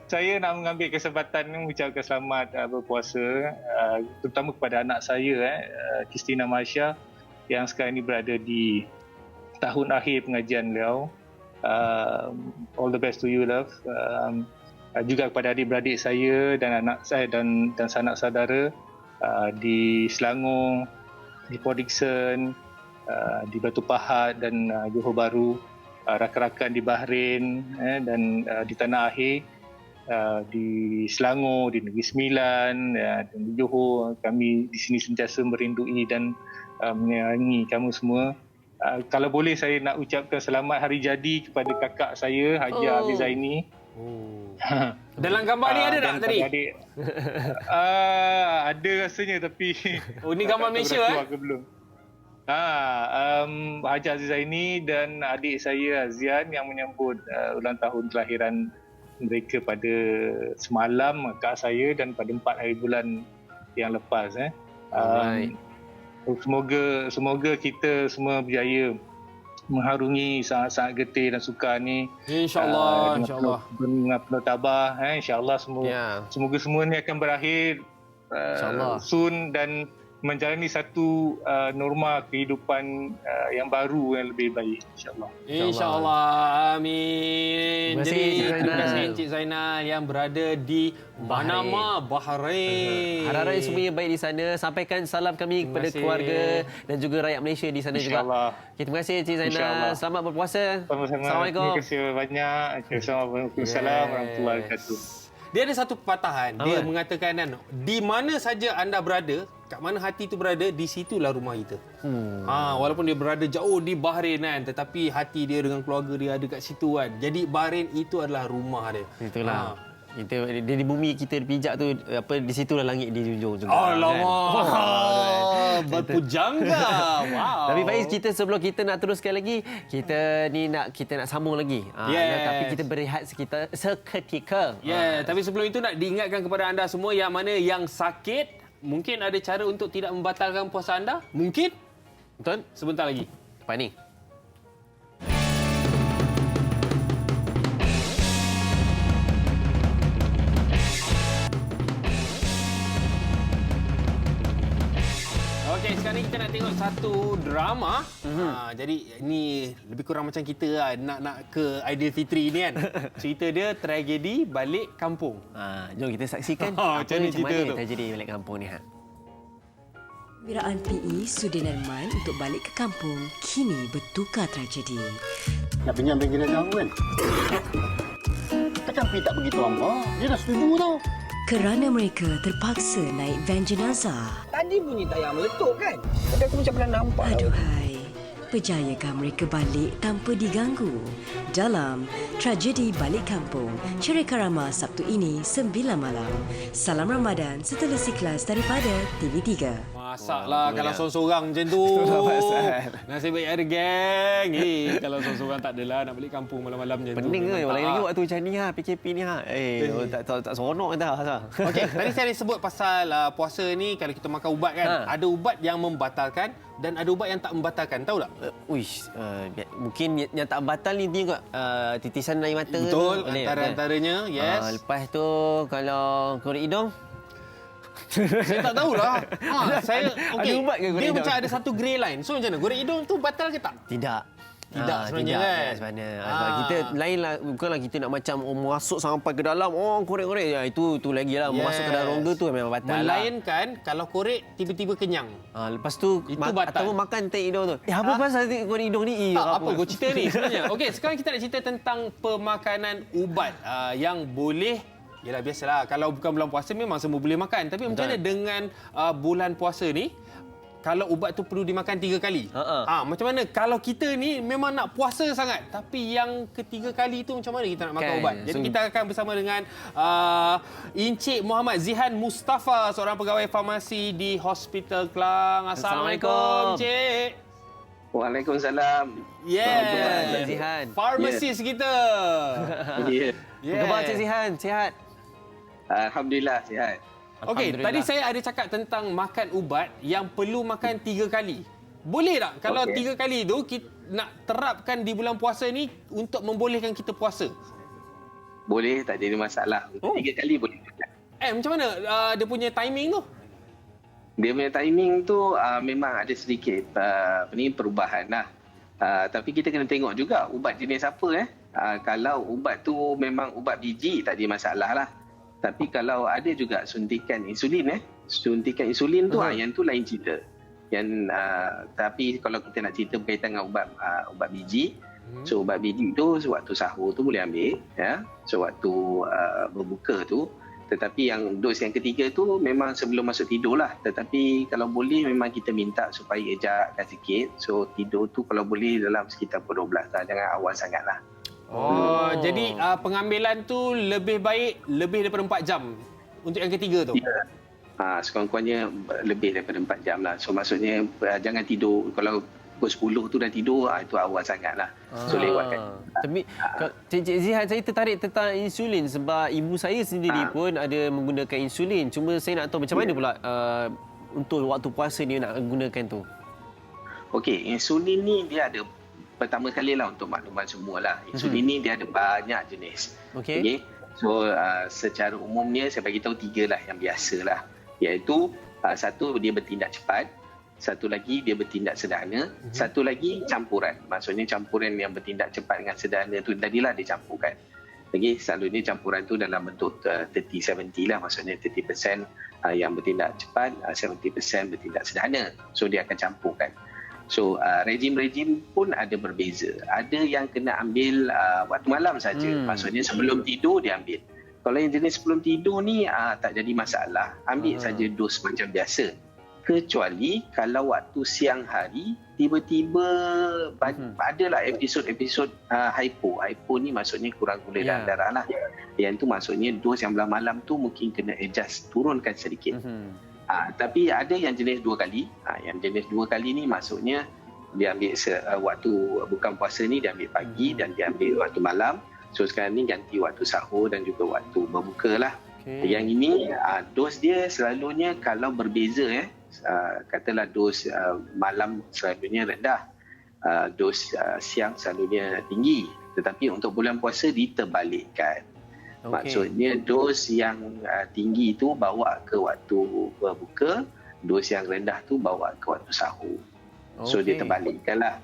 Saya nak mengambil kesempatan mengucapkan selamat berpuasa terutama kepada anak saya Christina Masya yang sekarang ini berada di tahun akhir pengajian beliau. All the best to you, love. Juga kepada adik-beradik saya dan anak saya dan sanak saudara di Selangor, di Port Dickson, di Batu Pahat dan Johor Bahru, rakan-rakan di Bahrain dan di Tanah Akhir, di Selangor, di Negeri Sembilan dan di Johor. Kami di sini sentiasa merindui dan menyayangi kamu semua. Kalau boleh saya nak ucapkan selamat hari jadi kepada kakak saya Haji Aziz Zaini. Dalam gambar ni ada tak tadi? Ada rasanya tapi ni gambar Malaysia belum. Haji Aziz Zaini dan adik saya Azian yang menyambut ulang tahun kelahiran mereka pada semalam, kakak saya, dan pada 4 hari bulan yang lepas. Semoga kita semua berjaya mengharungi saat-saat getih dan sukar ni. InsyaAllah. Dengan penuh tabah. InsyaAllah semoga semua ni akan berakhir soon dan menjalani satu norma kehidupan yang baru yang lebih baik, insyaAllah. InsyaAllah. Amin. Terima kasih Encik Zainal yang berada di Manama, Bahrain. Harap-harap semuanya baik di sana. Sampaikan salam kami kepada keluarga dan juga rakyat Malaysia di sana juga. Terima kasih Encik Zainal. Selamat berpuasa. Assalamualaikum. Terima kasih banyak. Assalamualaikum warahmatullahi wabarakatuh. Dia ada satu pepatahan. Dia mengatakan di mana saja anda berada, kat mana hati itu berada, di situlah rumah kita. Walaupun dia berada jauh di Bahrain kan, tetapi hati dia dengan keluarga dia ada kat situ kan. Jadi Bahrain itu adalah rumah dia. Itulah. Dia di bumi kita dipijak tu, di situlah langit dijunjung juga. Alamak. Berpujangga. Wow. Tapi Faiz, sebelum kita nak teruskan lagi, kita nak sambung lagi. Tapi kita berehat seketika. Tapi sebelum itu nak diingatkan kepada anda semua yang mana yang sakit, mungkin ada cara untuk tidak membatalkan puasa anda? Mungkin? Betul? Sebentar lagi. Lepas ni. Okey, sekarang ni kita nak tengok satu drama. Jadi ini lebih kurang macam kita lah, nak ke Aidilfitri ni kan. Cerita dia tragedi balik kampung. Jom kita saksikan macam mana tragedi balik kampung ni. Perwiraan PE Sudirman untuk balik ke kampung kini bertukar tragedi. Nak pinjam bengkel kamu kan? Takkan Pi tak begitu lama. Dia dah setuju tau. Kerana mereka terpaksa naik van jenazah. Tadi bunyi tayar meletup kan? Tapi aku macam pernah nampak. Aduhai, berjayakah mereka balik tanpa diganggu? Dalam Tragedi Balik Kampung, Cerita Rama Sabtu ini 9 malam. Salam Ramadan setelesi kelas daripada TV3. Masaklah kalau seorang-seorang macam tu. Nasib baik ada geng. Kalau seorang-seorang tak adalah nak balik kampung malam-malam macam tu. Pening ke? Lagi waktu macam ni PKP ni tak seronok dah. Okey, tadi saya sebut pasal puasa ni kalau kita makan ubat kan, ada ubat yang membatalkan dan ada ubat yang tak membatalkan. Tahu tak? Mungkin yang tak batal ni juga titisan air mata. Betul, antara-antaranya. Yes. Lepas tu kalau korek hidung saya tak tahulah. Ada ubat ke goreng dia hidung? macam ada satu grey line. So macam mana? Goreng hidung tu batal ke tak? Tidak sebenarnya kan? Sebenarnya. Kita lain lah. Bukanlah kita nak macam masuk sampai ke dalam. Korek-korek. Itu lagi lah. Masuk ke dalam rongga tu memang batal. Melainkan kalau korek tiba-tiba kenyang. Lepas tu itu batal. Ataupun makan teh hidung tu. Apa pasal korek hidung ni? Apa gua cerita ni sebenarnya? Okey, sekarang kita nak cerita tentang pemakanan ubat yang boleh. Yalah, biasalah. Kalau bukan bulan puasa memang semua boleh makan. Tapi macam mana dengan bulan puasa ni? kalau ubat tu perlu dimakan 3 kali. Macam mana kalau kita ni memang nak puasa sangat, tapi yang ketiga kali tu macam mana kita nak makan ubat? Jadi kita akan bersama dengan Encik Muhammad Zihan Mustafa, seorang pegawai farmasi di Hospital Klang. Assalamualaikum, Encik. Waalaikumsalam. Encik Zihan. Pharmacist kita. Apa khabar Encik Zihan? Sihat? Alhamdulillah, sihat. Okey, tadi saya ada cakap tentang makan ubat yang perlu makan 3 kali. Boleh tak kalau 3 kali tu kita nak terapkan di bulan puasa ni untuk membolehkan kita puasa? Boleh, tak ada masalah. 3 kali boleh. Macam mana dia punya timing tu? Dia punya timing tu memang ada sedikit perubahan lah. Tapi kita kena tengok juga ubat jenis apa. Kalau ubat tu memang ubat biji, tak ada masalah lah. Tapi kalau ada juga suntikan insulin, suntikan insulin tu, yang tu lain cerita. Tapi kalau kita nak cerita berkaitan dengan ubat biji, so ubat biji tu sewaktu sahur tu boleh ambil, sewaktu berbuka tu. Tetapi yang dos yang ketiga tu memang sebelum masuk tidur lah. Tetapi kalau boleh memang kita minta supaya ejakkan sikit. So tidur tu kalau boleh dalam sekitar pukul 12 lah. Jangan awal sangat lah. Jadi pengambilan tu lebih baik lebih daripada 4 jam untuk yang ketiga tu? Ya. Sekurang-kurangnya lebih daripada 4 jam lah. So maksudnya jangan tidur. Kalau pukul 10 tu dah tidur, itu awal sangat lah. So lewatkan. Tapi Cik Zihan, saya tertarik tentang insulin sebab ibu saya sendiri pun ada menggunakan insulin. Cuma saya nak tahu macam mana pula untuk waktu puasa ni nak gunakan tu. Okey, insulin ni dia ada, pertama kali lah untuk makluman semua lah. Insulin ni dia ada banyak jenis. Okey. So secara umumnya saya bagi tahu 3 lah yang biasa lah. Iaitu satu, dia bertindak cepat. Satu lagi dia bertindak sederhana, satu lagi campuran. Maksudnya campuran yang bertindak cepat dengan sederhana tu tadilah dia campurkan. Lagi selalunya campuran tu dalam bentuk 30-70 lah, maksudnya 30% yang bertindak cepat, 70% bertindak sederhana. So dia akan campurkan. So rejim-rejim pun ada berbeza. Ada yang kena ambil waktu malam saja. Maksudnya sebelum tidur dia ambil. Kalau yang jenis sebelum tidur ni tak jadi masalah, ambil saja dos macam biasa. Kecuali kalau waktu siang hari tiba-tiba adalah episod-episod hypo. Hypo ni maksudnya kurang gula dalam darah lah. Yang tu maksudnya dos yang belah malam tu mungkin kena adjust, turunkan sedikit. Tapi ada yang jenis 2 kali. Yang jenis 2 kali ni maksudnya dia ambil waktu bukan puasa ni dia ambil pagi dan dia ambil waktu malam. So sekarang ni ganti waktu sahur dan juga waktu berbuka lah. Yang ini dos dia selalunya kalau berbeza katalah dos malam selalunya rendah, dos siang selalunya tinggi. Tetapi untuk bulan puasa diterbalikkan. Maksudnya dos yang tinggi tu bawa ke waktu berbuka, dos yang rendah tu bawa ke waktu sahur. So dia terbalikkan lah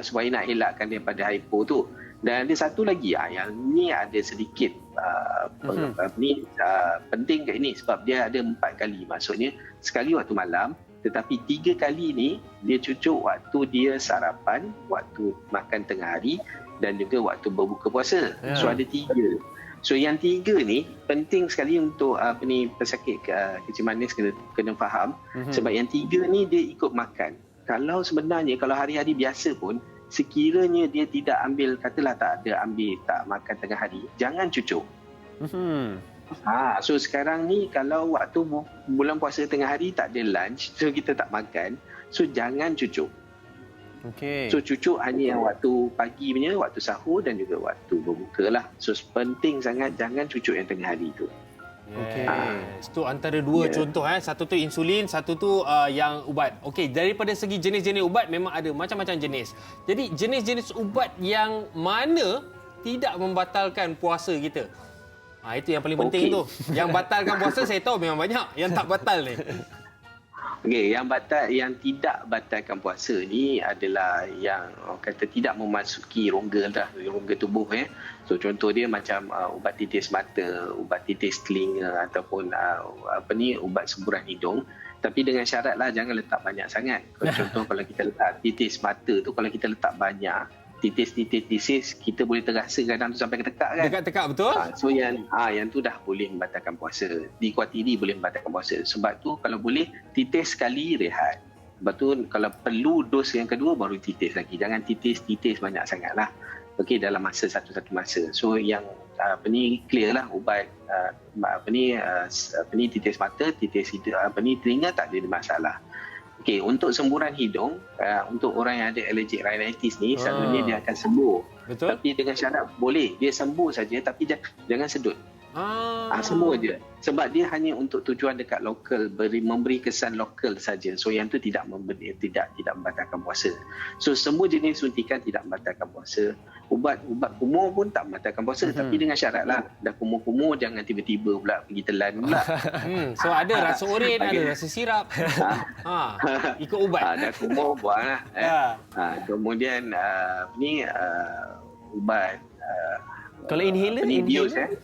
supaya nak elakkan daripada hypo tu. Dan ada satu lagi yang ni ada sedikit penting kat ini sebab dia ada 4 kali. Maksudnya sekali waktu malam, tetapi 3 kali ni dia cucuk waktu dia sarapan, waktu makan tengah hari dan juga waktu berbuka puasa. So ada 3. So yang 3 ni penting sekali untuk pesakit kecil manis kena faham. Sebab yang 3 ni dia ikut makan. Kalau sebenarnya kalau hari-hari biasa pun sekiranya dia tidak ambil, katalah tak makan tengah hari, jangan cucuk. So sekarang ni kalau waktu bulan puasa tengah hari tak ada lunch, so kita tak makan, so jangan cucuk. So cucuk hanya yang waktu pagi punya, waktu sahur dan juga waktu berbuka lah. So penting sangat jangan cucuk yang tengah hari tu. Itu antara 2 contoh. Satu tu insulin, satu tu yang ubat. Okey, daripada segi jenis-jenis ubat memang ada macam-macam jenis. Jadi jenis-jenis ubat yang mana tidak membatalkan puasa kita? Itu yang paling penting tu. Yang batalkan puasa saya tahu memang banyak. Yang tak batal ni. Okey, yang tidak batalkan puasa ni adalah yang kata tidak memasuki rongga tubuh. So contoh dia macam ubat titis mata, ubat titis telinga ataupun ubat semburan hidung. Tapi dengan syaratlah jangan letak banyak sangat. Contoh kalau kita letak titis mata tu, kalau kita letak banyak, titis kita boleh terasa kadang tu sampai ke tekak kan. Tekak betul. So yang tu dah boleh membatalkan puasa. Dikuatiri boleh membatalkan puasa. Sebab tu kalau boleh titis sekali rehat. Lepas tu kalau perlu dos yang kedua baru titis lagi. Jangan titis banyak sangatlah. Okey, dalam masa satu masa. So yang clear lah ubat titis mata, titis telinga tak ada masalah. Okey, untuk semburan hidung, untuk orang yang ada allergic rhinitis ni, selalunya dia akan sembuh. Betul. Tapi dengan syarat boleh dia sembuh saja, tapi jangan sedut. Semua je. Sebab dia hanya untuk tujuan dekat lokal, memberi kesan lokal saja. So yang tu tidak membatalkan puasa. So semua jenis suntikan tidak membatalkan puasa. Ubat kumur pun tak membatalkan puasa, tapi dengan syarat lah. Dah kumur-kumur jangan tiba-tiba pula pergi telan pula. So ada rasa oren, ada rasa sirap. Ikut ubat. Dah kumur buanglah. Kemudian ubat Kalau inhaler,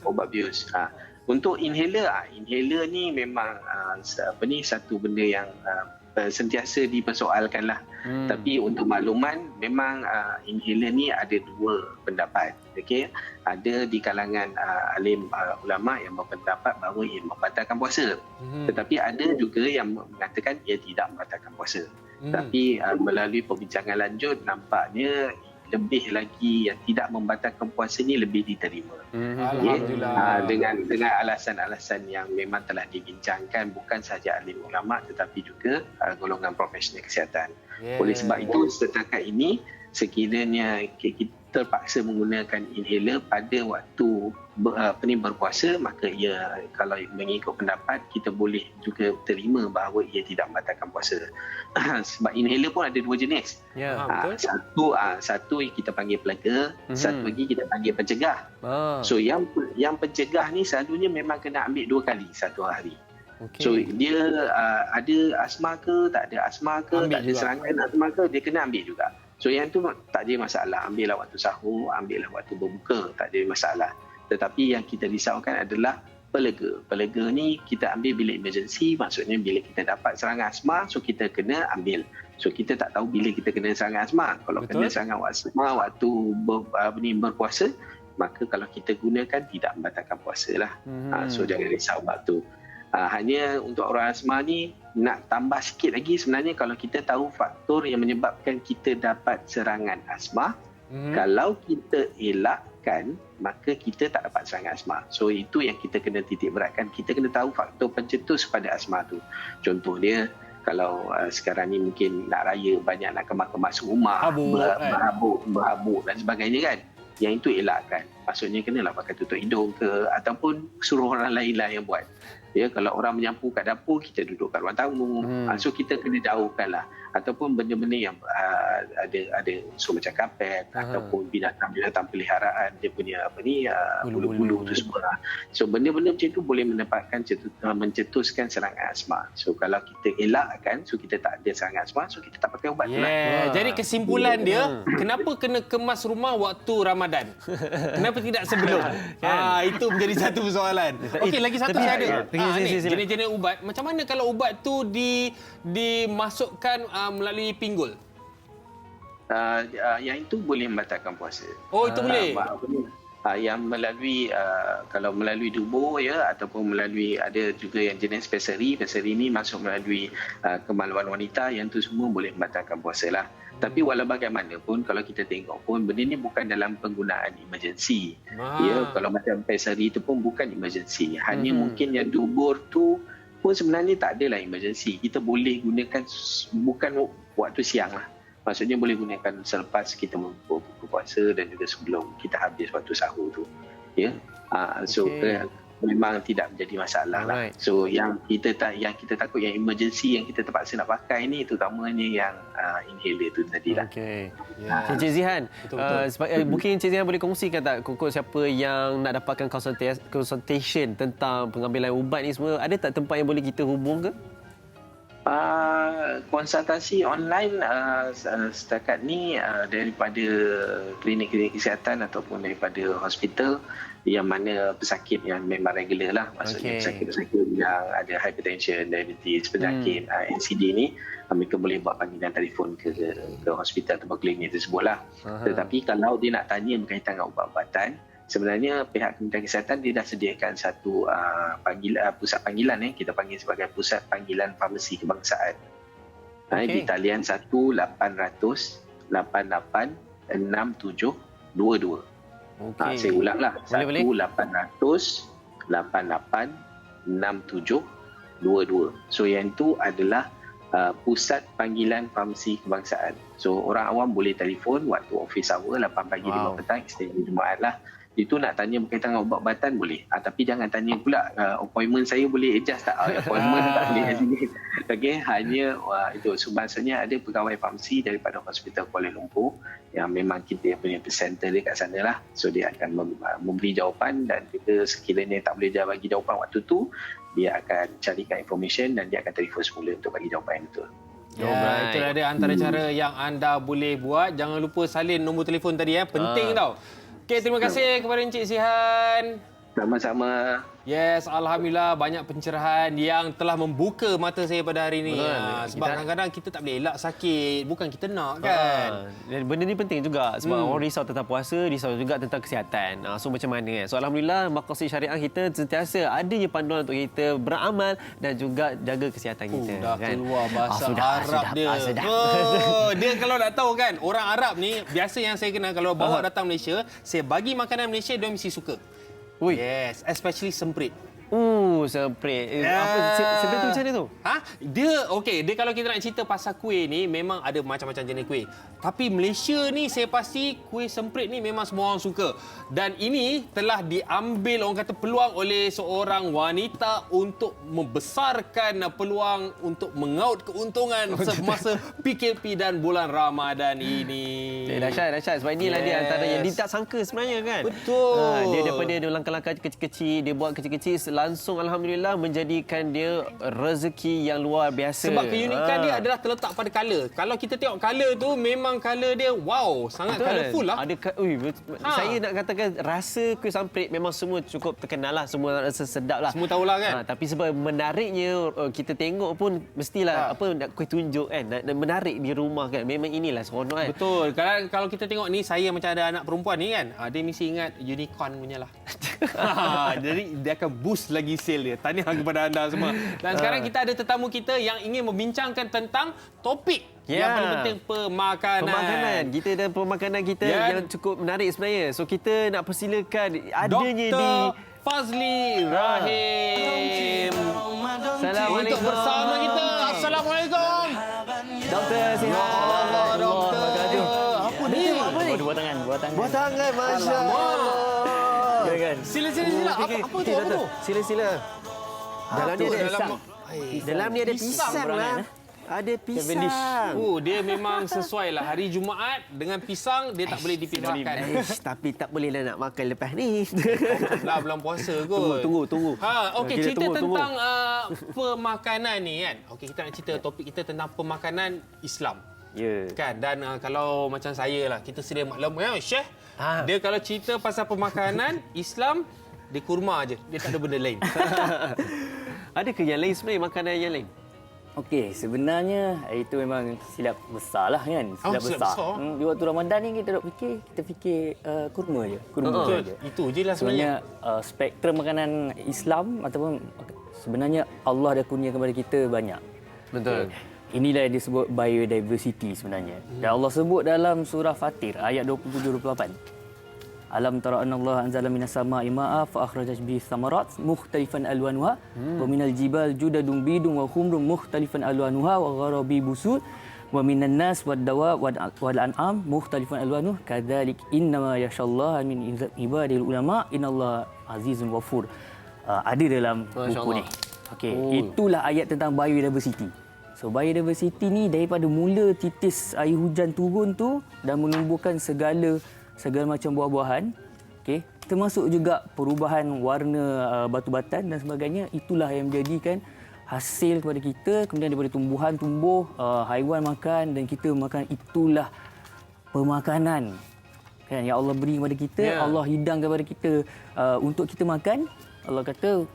ubat bius. Untuk inhaler ni memang satu benda yang sentiasa dipersoalkan lah. Tapi untuk makluman, memang inhaler ni ada dua pendapat. Okey, ada di kalangan alim ulama yang berpendapat bahawa ia membatalkan puasa. Tetapi ada juga yang mengatakan ia tidak membatalkan puasa. Tapi melalui perbincangan lanjut, nampaknya lebih lagi yang tidak membatalkan puasa ni lebih diterima. Alhamdulillah. Dengan alasan-alasan yang memang telah dibincangkan bukan sahaja alim ulama tetapi juga golongan profesional kesihatan. Oleh sebab itu setakat ini sekiranya kita terpaksa menggunakan inhaler pada waktu berpuasa, maka ia kalau mengikut pendapat kita boleh juga terima bahawa ia tidak membatalkan puasa. Sebab inhaler pun ada dua jenis. Satu kita panggil pelega, satu lagi kita panggil pencegah. So yang pencegah ni selalunya memang kena ambil 2 kali satu hari. So dia ada asma ke, tak ada asma ke, tak ada serangan asma ke, dia kena ambil juga. So yang tu tak ada masalah. Ambillah waktu sahur, ambillah waktu berbuka, tak ada masalah. Tetapi yang kita risaukan adalah pelega. Pelega ni kita ambil bila emergency, maksudnya bila kita dapat serangan asma, so kita kena ambil. So kita tak tahu bila kita kena serangan asma. Kalau kena serangan asma waktu berpuasa, maka kalau kita gunakan tidak membatalkan puasa lah. So jangan risau bab tu. Hanya untuk orang asma ni nak tambah sikit lagi, sebenarnya kalau kita tahu faktor yang menyebabkan kita dapat serangan asma, kalau kita elakkan maka kita tak dapat serangan asma. So itu yang kita kena titik beratkan. Kita kena tahu faktor pencetus pada asma tu. Contoh dia, kalau sekarang ni mungkin nak raya banyak nak kemas-kemas rumah, berhabuk dan sebagainya kan. Yang itu elakkan. Maksudnya kenalah pakai tutup hidung ke, ataupun suruh orang lain lah yang buat. Ya, kalau orang menyapu kat dapur, kita duduk kat ruang tamu. So kita kena jauhkan lah. Ataupun benda-benda yang ada unsur macam kapet, ataupun binatang peliharaan, dia punya bulu-bulu tu semua lah. So benda-benda macam tu boleh mencetuskan serangan asma. So kalau kita elakkan, so kita tak ada serangan asma, so kita tak pakai ubat tu lah. Jadi kesimpulan dia, kenapa kena kemas rumah waktu Ramadan? Kenapa tidak sebelum? Itu menjadi satu persoalan. Okey, lagi satu saya ada. Jenis-jenis ubat. Macam mana kalau ubat tu dimasukkan melalui pinggul? Yang itu boleh membatalkan puasa. Oh, itu boleh? Yang melalui kalau melalui tubuh ya, ataupun melalui, ada juga yang jenis pessary ni masuk melalui kemaluan wanita, yang tu semua boleh membatalkan puasa lah. Tapi walau bagaimanapun, kalau kita tengok pun benda ni bukan dalam penggunaan emergency. Ya, kalau macam pessary itu pun bukan emergency. Hanya mungkin yang dubur tu pun sebenarnya tak adalah emergency. Kita boleh gunakan bukan waktu siang lah. Maksudnya boleh gunakan selepas kita berpuasa dan juga sebelum kita habis waktu sahur tu. Ya. So memang tidak menjadi masalah lah. So yang kita takut yang emergency yang kita terpaksa nak pakai ni, terutamanya yang inhaler tu tadilah. Encik Zihan, mungkin Encik Zihan boleh kongsikan tak siapa yang nak dapatkan consultation tentang pengambilan ubat ni semua, ada tak tempat yang boleh kita hubung ke? Konsultasi online setakat ni daripada klinik-klinik kesihatan ataupun daripada hospital yang mana pesakit yang memang regular lah, maksudnya pesakit-pesakit yang ada hypertension, diabetes, penyakit NCD ni, mereka boleh buat panggilan telefon ke hospital atau klinik tersebut lah. Tetapi kalau dia nak tanya berkaitan dengan ubat-ubatan, sebenarnya pihak Kementerian Kesihatan dia dah sediakan satu pusat panggilan, kita panggil sebagai Pusat Panggilan Farmasi Kebangsaan. Okey. Di talian 1-800-88-6722. Okey. Saya ulanglah. Boleh. 1-800-88-6722. So yang itu adalah Pusat Panggilan Farmasi Kebangsaan. So orang awam boleh telefon waktu office hour 8 pagi 5 petang extended Jumaat lah. Itu nak tanya berkaitan dengan ubat-ubatan boleh. Tapi jangan tanya pula appointment saya boleh adjust tak? Appointment tak boleh adjust. Okey, hanya itu. So maksudnya ada pegawai farmasi daripada Hospital Kuala Lumpur yang memang kita punya presenter dia kat sana lah. So dia akan memberi jawapan, dan kita sekiranya tak boleh bagi jawapan waktu tu, dia akan carikan information dan dia akan telefon semula untuk bagi jawapan yang betul. Ya, itulah dia antara cara yang anda boleh buat. Jangan lupa salin nombor telefon tadi, penting tau. Okey, terima kasih kepada Encik Sihan. Sama-sama. Yes, Alhamdulillah banyak pencerahan yang telah membuka mata saya pada hari ini. Sebab kadang-kadang kita tak boleh elak sakit. Bukan kita nak kan. Dan benda ni penting juga sebab orang risau tentang puasa, risau juga tentang kesihatan. So macam mana kan? So Alhamdulillah Maqasid Syariah kita sentiasa ada je panduan untuk kita beramal dan juga jaga kesihatan kita. Dah kan? keluar bahasa Arab dia. Sedap. Dia kalau nak tahu kan, orang Arab ni biasa yang saya kenal kalau bawa datang Malaysia, saya bagi makanan Malaysia dia mesti suka. Ui. Yes, especially semprit. Semprit. Apa semprit tu macam mana tu? Dia okey, dia kalau kita nak cerita pasal kuih ni memang ada macam-macam jenis kuih. Tapi Malaysia ni saya pasti kuih semprit ni memang semua orang suka. Dan ini telah diambil orang kata peluang oleh seorang wanita untuk membesarkan peluang untuk mengaut keuntungan semasa PKP dan bulan Ramadan ini. Dahsyat sebab inilah dia antara yang dia tak sangka sebenarnya kan. Betul. Dia daripada dia langkah-langkah kecil-kecil, dia buat kecil-kecil langsung alhamdulillah menjadikan dia rezeki yang luar biasa. Sebab keunikan dia adalah terletak pada color. Kalau kita tengok color tu memang color dia wow, sangat colourful lah. Ada saya nak katakan rasa kuih samprit memang semua cukup terkenal lah, semua rasa sedap lah. Semua tahulah kan. Tapi sebab menariknya kita tengok pun mestilah nak kuih tunjuk kan, nak menarik di rumah kan. Memang inilah seronok kan. Betul. Kalau kita tengok ni, saya macam ada anak perempuan ni kan. Dia mesti ingat unicorn punya lah. Jadi dia akan boost lagi sale dia. Tahniah kepada anda semua. Dan sekarang kita ada tetamu kita yang ingin membincangkan tentang topik yang paling penting, pemakanan. Kita dan pemakanan kita yang cukup menarik sebenarnya. So kita nak persilakan adanya Dr. di Fazli Rahim Assalamualaikum. untuk bersama kita. Assalamualaikum. Doktor sihat. Doktor. Apa ni? Buat tangan. Buat tangan, Masya Allah. Sila. Apa tu? Sila. Dalam ni ada pisang. Dalam ni ada pisang lah. Ada pisang. Dia memang sesuai lah. Hari Jumaat dengan pisang dia tak boleh dipindahkan. Tapi tak bolehlah nak makan lepas ni. Lah bulan puasa kot. Tunggu. Okey, Kita cerita tunggu. tentang pemakanan ni kan. Okey, kita nak cerita topik kita tentang pemakanan Islam. Ya. Kan, dan kalau macam saya lah, kita sedia maklum Syekh. Dia kalau cerita pasal pemakanan Islam, dia kurma aje. Dia tak ada benda lain. Adakah yang lain sebenarnya, makanan yang lain? Okey, sebenarnya itu memang silap besar lah kan. Silap besar. Di waktu Ramadan ni kita fikir kurma je. Kurma je. Itu je lah sebenarnya. Spektrum makanan Islam ataupun sebenarnya Allah dah kurniakan kepada kita banyak. Betul. Inilah yang disebut biodiversity sebenarnya. Dan Allah sebut dalam surah Fatir ayat 27-28. Alam tara anna Allah anzala minas sama'i ma'a fa akhraja bihi thamarat mukhtalifan alwanuha wa minal jibal judadun bidun wa humrun mukhtalifan alwanuha wa gharabi busud wa minan nas wad dawa wal an'am mukhtalifan alwanuh kadzalik innama yashallaha min ibadil ulama innallaha azizun ghafur. Ada dalam buku ni. Okey, itulah ayat tentang biodiversity. So biodiversity ni daripada mula titis air hujan turun tu dan menumbuhkan segala macam buah-buahan, okey, termasuk juga perubahan warna batu-batan dan sebagainya. Itulah yang menjadikan hasil kepada kita, kemudian daripada tumbuhan tumbuh, haiwan makan dan kita makan. Itulah pemakanan kan yang Allah beri kepada kita, Allah hidang kepada kita untuk kita makan. Allah kata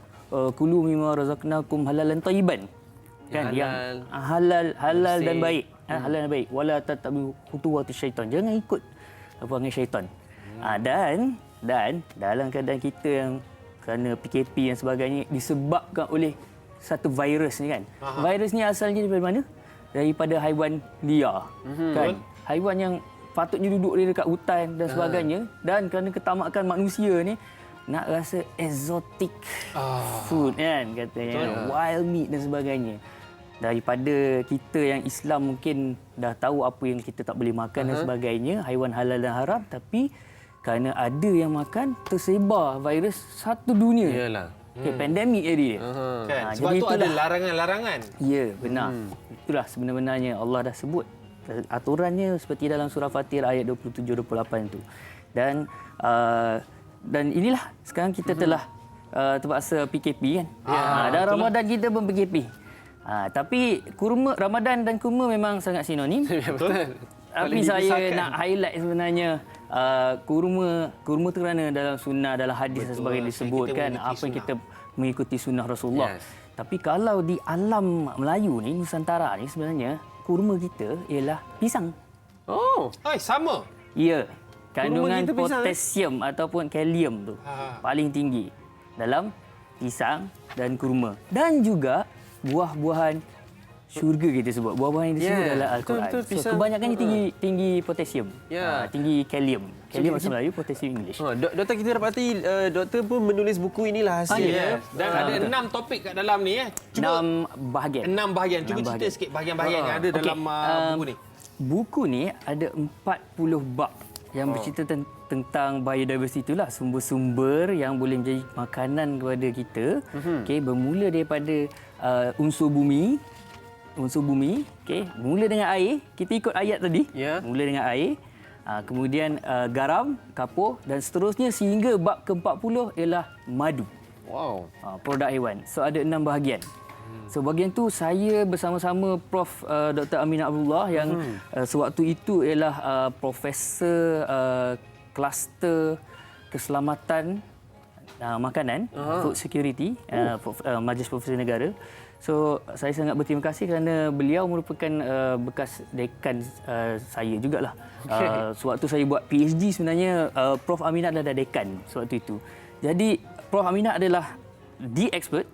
kulu mimma razaqnakum halalan thayyiban. Kan yang halal dan baik. Halal dan baik. Wala tattabi'u khutuwatis syaitan. Jangan ikut perangai syaitan. Dan dalam keadaan kita yang kerana PKP dan sebagainya disebabkan oleh satu virus ni kan. Virus ni asalnya daripada mana? daripada haiwan liar. Kan? Haiwan yang patutnya duduk dia dekat hutan dan sebagainya, dan kerana ketamakan manusia ni nak rasa exotic food kan katanya, wild meat dan sebagainya. Daripada kita yang Islam mungkin dah tahu apa yang kita tak boleh makan dan sebagainya, haiwan halal dan haram, tapi kerana ada yang makan, tersebar virus satu dunia. Yalah. Pandemik jadi. Kan? Sebab tu ada larangan-larangan. Ya, benar. Itulah sebenarnya Allah dah sebut aturannya seperti dalam surah Fatir ayat 27-28 tu. Dan inilah sekarang kita telah terpaksa PKP kan. Dan Ramadan kita pun PKP. Tapi Ramadan dan kurma memang sangat sinonim. Betul. Tapi saya nak highlight sebenarnya kurma tu kerana dalam sunnah, dalam hadis dan sebagainya disebutkan apa yang kita mengikuti sunnah Rasulullah. Tapi kalau di alam Melayu ni, Nusantara ni sebenarnya kurma kita ialah pisang. Sama. Ya. Kandungan kita pisang, potasium ataupun kalium tu paling tinggi dalam pisang dan kurma. Dan juga buah-buahan syurga kita sebut. Buah-buahan yang disebut dalam Al-Quran. Betul, so, kebanyakannya tinggi potasium. Tinggi kalium. Kalium bahasa Melayu, potasium English. Doktor, kita dapati doktor pun menulis buku inilah hasil. Dan ada 6 topik kat dalam ni. Cuba 6 bahagian. 6 bahagian. Cuba cerita sikit bahagian-bahagian yang ada dalam buku ni. Buku ni ada 40 bab yang bercerita tentang biodiversity itulah, sumber-sumber yang boleh menjadi makanan kepada kita. Bermula daripada unsur bumi, mula dengan air. Kita ikut ayat tadi. Mula dengan air, kemudian garam, kapur dan seterusnya sehingga bab ke-40 ialah madu. Produk haiwan. So ada 6 bahagian. So bahagian tu saya bersama-sama Prof Dr. Amin Abdullah yang sewaktu itu ialah profesor kluster keselamatan makanan, food security, Majlis Profesor Negara. So saya sangat berterima kasih kerana beliau merupakan bekas dekan saya jugalah. Sewaktu saya buat PhD sebenarnya Prof Aminat adalah dekan sewaktu itu. Jadi Prof Aminat adalah the expert,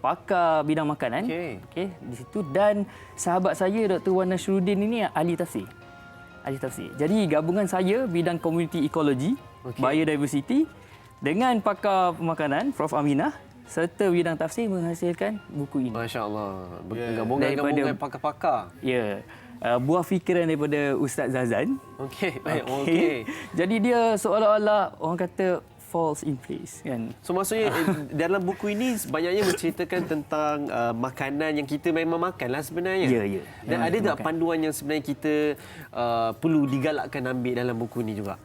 pakar bidang makanan, di situ, dan sahabat saya Dr. Wan Nasruddin ini ahli tafsir. Jadi gabungan saya bidang community ecology, biodiversity dengan pakar pemakanan Prof Aminah serta bidang tafsir menghasilkan buku ini. Masya-Allah. Gabungan pakar-pakar. Ya. Buah fikiran daripada Ustaz Zazan. Okey. Jadi dia seolah-olah orang kata falls in place kan. So maksudnya dalam buku ini banyaknya menceritakan tentang makanan yang kita memang makanlah sebenarnya. Ya. Dan ada tak panduan yang sebenarnya kita perlu digalakkan ambil dalam buku ini juga?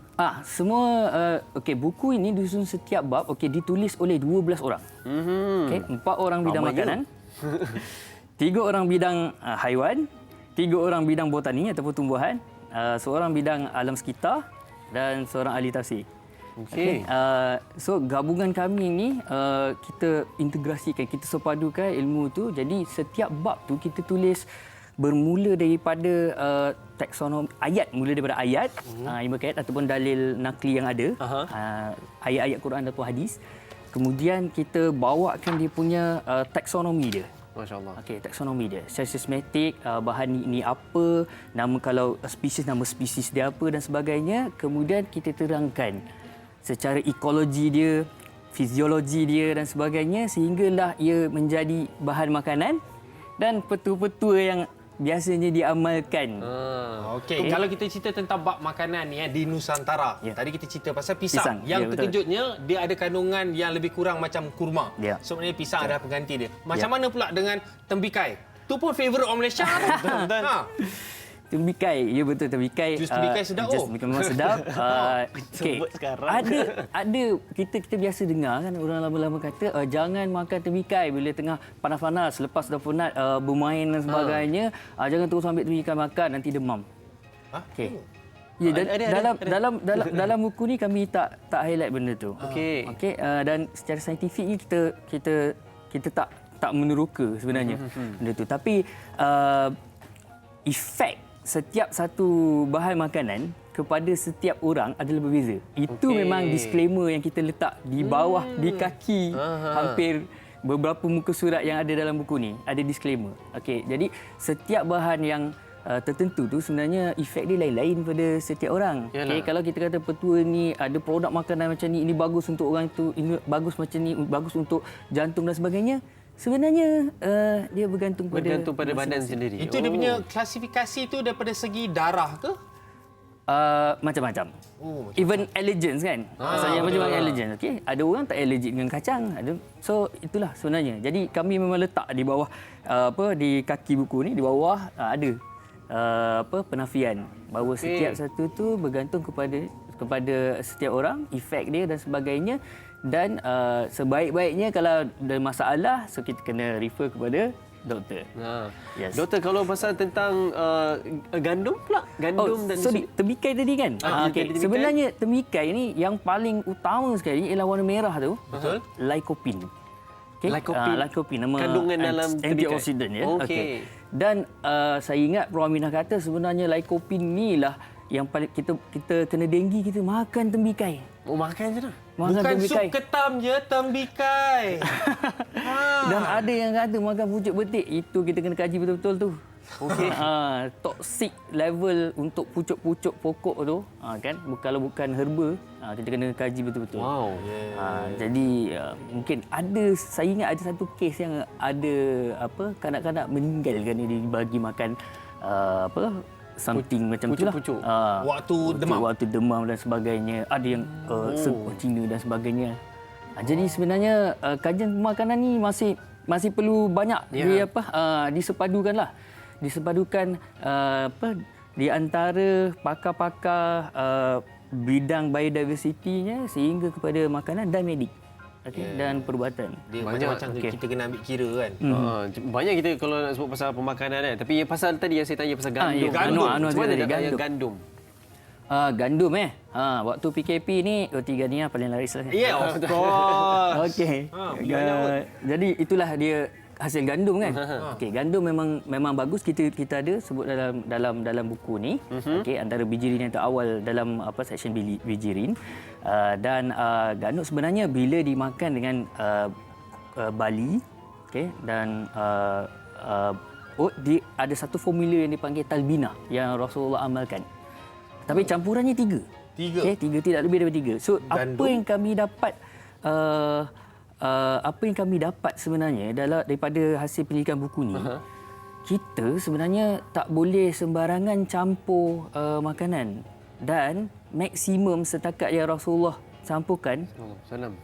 Semua buku ini disusun setiap bab ditulis oleh 12 orang. 4 orang bidang makanan, 3 orang bidang haiwan, 3 orang bidang botani ataupun tumbuhan, seorang bidang alam sekitar dan seorang ahli tafsir. So gabungan kami ni kita integrasikan, kita sepadukan ilmu tu. Jadi setiap bab tu kita tulis bermula daripada taksonomi ayat, mula daripada ayat yang berkait ataupun dalil nakli yang ada, ayat-ayat Quran ataupun hadis. Kemudian kita bawakan dia punya taksonomi dia. Masya-Allah. Taksonomi dia. Secara sistematik, bahan ni apa, nama kalau spesies, nama spesies dia apa dan sebagainya. Kemudian kita terangkan secara ekologi dia, fiziologi dia dan sebagainya sehinggalah ia menjadi bahan makanan dan petua-petua yang biasanya diamalkan. Kalau kita cerita tentang bab makanan ni di Nusantara. Tadi kita cerita pasal pisang. Yang terkejutnya dia ada kandungan yang lebih kurang macam kurma. Sebenarnya pisang ada pengganti dia. Macam mana pula dengan tembikai? Tu pun favourite orang Malaysia. Tembikai, ya betul, tembikai. Jus tembikai sedap. Jus tembikai memang sedap. Ada kita biasa dengar kan orang lama-lama kata jangan makan tembikai bila tengah panas-panas, lepas dah penat bermain dan sebagainya, jangan terus ambil tembikai makan nanti demam. Ya, dalam buku ni kami tak highlight benda tu. Dan secara saintifik ni kita tak meneroka sebenarnya benda tu. Tapi efek setiap satu bahan makanan kepada setiap orang adalah berbeza. Itu memang disclaimer yang kita letak di bawah, di kaki hampir beberapa muka surat yang ada dalam buku ni ada disclaimer. Okey, jadi setiap bahan yang tertentu tu sebenarnya efek dia lain-lain pada setiap orang. Okey, kalau kita kata petua ni ada produk makanan macam ni, ini bagus untuk orang tu, ini bagus macam ni, bagus untuk jantung dan sebagainya. Sebenarnya dia bergantung pada badan sendiri. Itu dia punya klasifikasi tu daripada segi darah ke? Macam-macam. Even allergens kan. Maksudnya macam allergens. Okey, ada orang tak allergic dengan kacang, ada. So itulah sebenarnya. Jadi kami memang letak di bawah di kaki buku ni, di bawah ada penafian bahawa setiap satu tu bergantung kepada setiap orang, efek dia dan sebagainya. Dan sebaik-baiknya kalau ada masalah, so kita kena refer kepada doktor. Yes. Doktor, kalau pasal tentang gandum pula, gandum dan tembikai tadi kan. Okay. Sebenarnya tembikai ni yang paling utama sekali ialah warna merah tu. Betul. Lycopene. Okay. Lycopene nama kandungan dalam antioksidan ya. Okay. Dan saya ingat Prof Aminah kata sebenarnya lycopene ni lah yang paling kita kena dengki, kita makan tembikai. Oh, makan je dah. Bukan tembikai. Sup ketam je, tembikai. Dan ada yang kata makan pucuk betik. Itu kita kena kaji betul-betul tu. Okey. Toxic level untuk pucuk-pucuk pokok tu, kan? Kalau bukan herba, kita kena kaji betul-betul. Wow. Jadi mungkin saya ingat ada satu kes yang ada kanak-kanak meninggal kan dibagi makan something macam itulah. Waktu demam dan sebagainya. Ada yang Cina dan sebagainya. Jadi sebenarnya kajian pemakanan ni masih perlu banyak disepadukanlah. Disepadukan di antara pakar-pakar bidang biodiversity-nya sehingga kepada makanan dan medik. Dan perubatan. Dia macam-macam kita kena ambil kira kan. Banyak kita kalau nak sebut pasal pemakanan kan. Tapi pasal tadi yang saya tanya pasal gandum. Gandum. Gandum waktu PKP ni roti gania paling laris lah kan. Ya, of course. Okey. Jadi itulah dia hasil gandum kan. Okey, gandum memang bagus, kita ada sebut dalam buku ni. Okey, antara bijirin yang terawal dalam section bijirin. Dan gandum sebenarnya bila dimakan dengan bali, okey, dan ada satu formula yang dipanggil talbina yang Rasulullah amalkan. Tapi campurannya 3. Okey, 3 tidak lebih daripada 3. So gandum. Apa yang kami dapat sebenarnya daripada hasil penyelidikan buku ni, kita sebenarnya tak boleh sembarangan campur makanan, dan maksimum setakat yang Rasulullah campurkan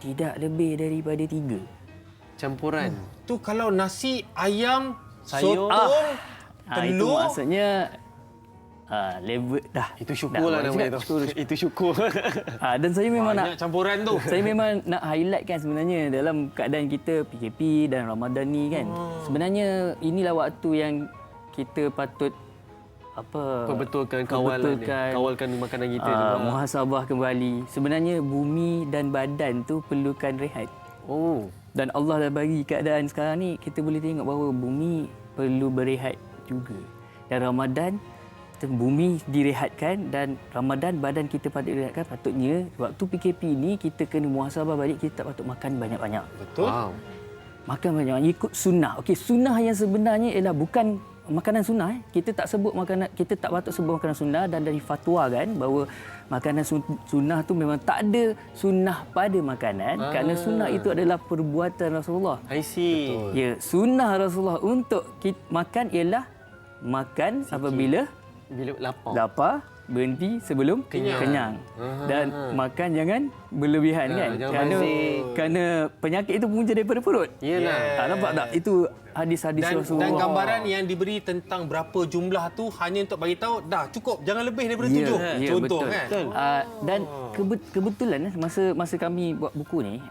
tidak lebih daripada 3 campuran. Tu kalau nasi, ayam, sayur, sotong, telur. Itu maksudnya level dah. Itu syukurlah nama itu. Itu syukur. Dan saya memang banyak campuran tu. Saya memang nak highlight kan sebenarnya dalam keadaan kita PKP dan Ramadan ni kan. Sebenarnya inilah waktu yang kita patut perbetulkan kawalkan makanan kita juga. Muhasabah kembali. Sebenarnya bumi dan badan tu perlukan rehat. Dan Allah dah bagi keadaan sekarang ni, kita boleh tengok bahawa bumi perlu berehat juga. Dan Ramadan bumi direhatkan dan Ramadan badan kita patut direhatkan. Patutnya waktu PKP ni kita kena muhasabah balik, kita tak patut makan banyak-banyak. Betul. Makan banyak-banyak ikut sunnah. Okey, sunnah yang sebenarnya ialah bukan makanan sunnah. Kita tak patut sebut makanan sunnah, dan dari fatwa kan bahawa makanan sunnah tu memang tak ada sunnah pada makanan, kerana sunnah itu adalah perbuatan Rasulullah. I see. Ya, sunnah Rasulullah untuk kita makan ialah makan apabila lapar, berhenti sebelum kenyang. Dan makan jangan berlebihan kan. Kerana penyakit itu punca daripada perut. Yalah. Nampak tak? Itu hadis-hadis Rasulullah. Dan gambaran yang diberi tentang berapa jumlah tu hanya untuk bagi tahu dah cukup, jangan lebih daripada 7. Contoh betul. kan. Dan kebetulan masa kami buat buku ni,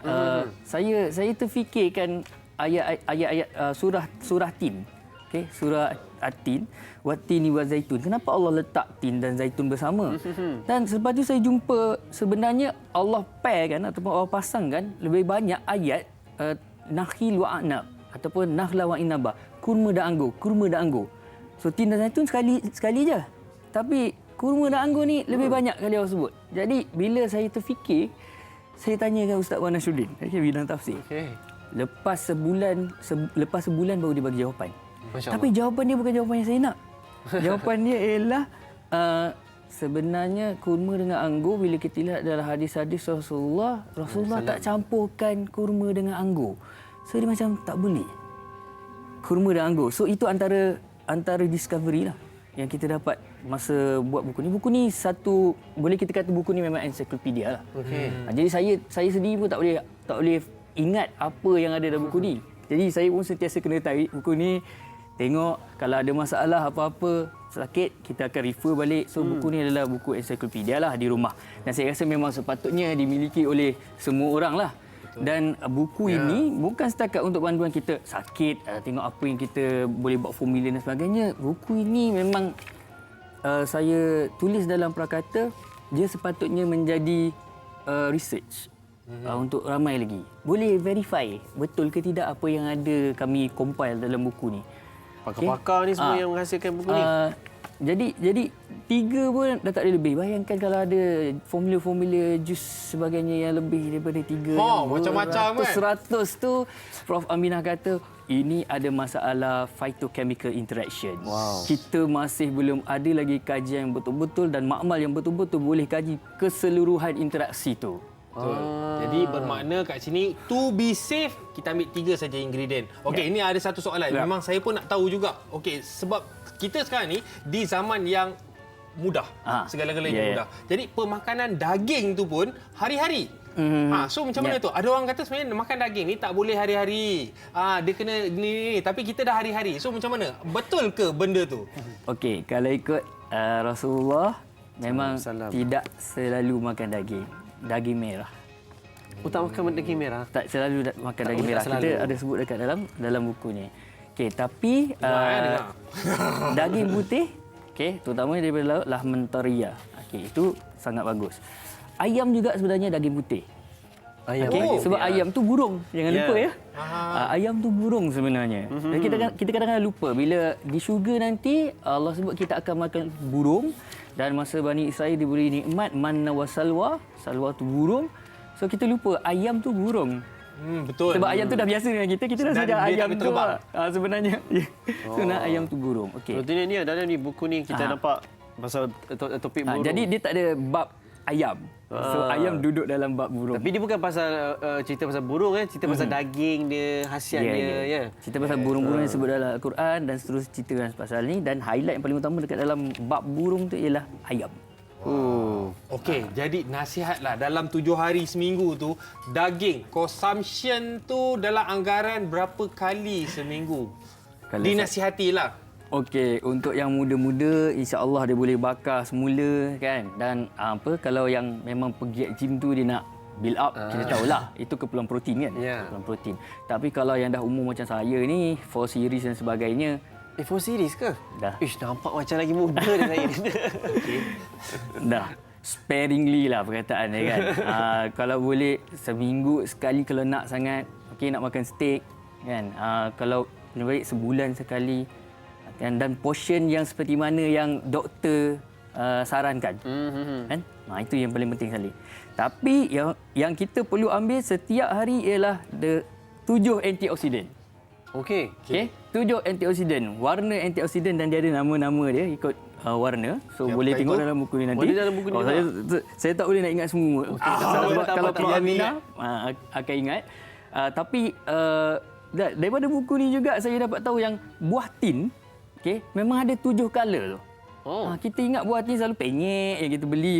saya terfikirkan ayat-ayat surah Tin. Okey, surah At-Tin, Wat-tini wa zaitun. Kenapa Allah letak tin dan zaitun bersama? Dan selepas tu saya jumpa sebenarnya Allah pair kan, ataupun Allah pasangkan lebih banyak ayat nakhil wa a'nab ataupun nakhla wa inaba, kurma dan anggur. So tin dan zaitun sekali je. Tapi kurma dan anggur ni lebih banyak kali Allah sebut. Jadi bila saya terfikir, saya tanyakan Ustaz Wan Nasruddin, bidang tafsir. Lepas sebulan baru dia bagi jawapan. Masya Tapi jawapan dia bukan jawapan yang saya nak. Jawapan dia ialah sebenarnya kurma dengan anggur, bila kita lihat dalam hadis-hadis Rasulullah tak campurkan kurma dengan anggur. So dia macam tak boleh. Kurma dan anggur. So itu antara discovery lah yang kita dapat masa buat buku ni. Buku ni satu, boleh kita kata buku ni memang ensiklopedia lah. Jadi saya sendiri pun tak boleh ingat apa yang ada dalam buku ni. Jadi saya pun sentiasa kena tarik buku ni, tengok kalau ada masalah apa-apa sakit, kita akan refer balik. So buku ni adalah buku ensiklopedia lah di rumah. Dan saya rasa memang sepatutnya dimiliki oleh semua orang lah. Dan buku ini bukan setakat untuk panduan kita sakit, tengok apa yang kita boleh buat formula dan sebagainya. Buku ini memang saya tulis dalam prakata, dia sepatutnya menjadi research untuk ramai lagi. Boleh verify betul ke tidak apa yang ada kami compile dalam buku ni. Pakar-pakar ni semua yang menghasilkan buku ni. Jadi 3 pun dah tak ada lebih. Bayangkan kalau ada formula-formula jus sebagainya yang lebih daripada 3. Macam-macam kan. 100 tu Prof Aminah kata ini ada masalah phytochemical interaction. Kita masih belum ada lagi kajian yang betul-betul dan makmal yang betul-betul boleh kaji keseluruhan interaksi tu. Jadi bermakna kat sini to be safe kita ambil 3 saja ingredient. Okey, ini ada satu soalan. Memang saya pun nak tahu juga. Okey, sebab kita sekarang ni di zaman yang mudah. Segala-galanya mudah. Jadi pemakanan daging tu pun hari-hari. So macam mana tu? Ada orang kata sebenarnya makan daging ni tak boleh hari-hari. Dia kena ni. Tapi kita dah hari-hari. So macam mana? Betul ke benda tu? Okey, kalau ikut Rasulullah memang tidak selalu makan daging. Daging merah. Tak makan daging merah? Tak selalu makan daging merah. Kita ada sebut dekat dalam buku ni. Okey, tapi daging putih, okey, terutamanya daripada laut, lahman tariyah. Okey, itu sangat bagus. Ayam juga sebenarnya daging putih. Okay? Sebab ayam tu burung. Jangan lupa ya. Ayam tu burung sebenarnya. Dan kita kadang-kadang lupa bila di syurga nanti Allah sebut kita akan makan burung, dan masa Bani Israel diberi nikmat manna wa salwa. Salwa tu burung. So kita lupa ayam tu burung. Betul. Sebab ayam tu dah biasa dengan kita dah sedar ayam tu sebenarnya. So nak ayam tu burung. Okey. Betul ni dalam ni buku ni kita nampak pasal topik burung. Jadi dia tak ada bab ayam. So ayam duduk dalam bab burung. Tapi dia bukan pasal cerita pasal burung cerita pasal daging dia, khasiat dia. Cerita pasal burung-burung yang disebut dalam Al-Quran dan seterusnya cerita pasal ni, dan highlight yang paling utama dekat dalam bab burung tu ialah ayam. Okey, jadi nasihatlah dalam 7 hari seminggu tu daging consumption tu dalam anggaran berapa kali seminggu? Dinasihatilah. Okey, untuk yang muda-muda insya-Allah dia boleh bakar semula kan. Dan kalau yang memang pergi gym tu dia nak build up, kita tahulah itu keperluan protein kan. Keperluan protein. Tapi kalau yang dah umur macam saya ni, 4 series dan sebagainya. 4 series ke? Dah. Nampak macam lagi muda dah saya. Dah. Sparingly lah perkataan dia kan. Kalau boleh seminggu sekali kalau nak sangat. Okey, nak makan steak kan. Kalau lebih baik sebulan sekali. Dan portion yang seperti mana yang doktor sarankan. Kan? Itu yang paling penting sekali. Tapi yang kita perlu ambil setiap hari ialah 7 antioksidan. Okey. 7 antioksidan. Warna antioksidan dan dia ada nama-nama dia ikut warna. So boleh tengok dalam buku ni nanti. Boleh dalam buku ni. Saya tak boleh nak ingat semua. Sebab kalau Prof Aminah akan ingat. Tapi daripada buku ni juga saya dapat tahu yang buah tin memang ada 7 color tu. Kita ingat buah tin selalu penyek yang kita beli.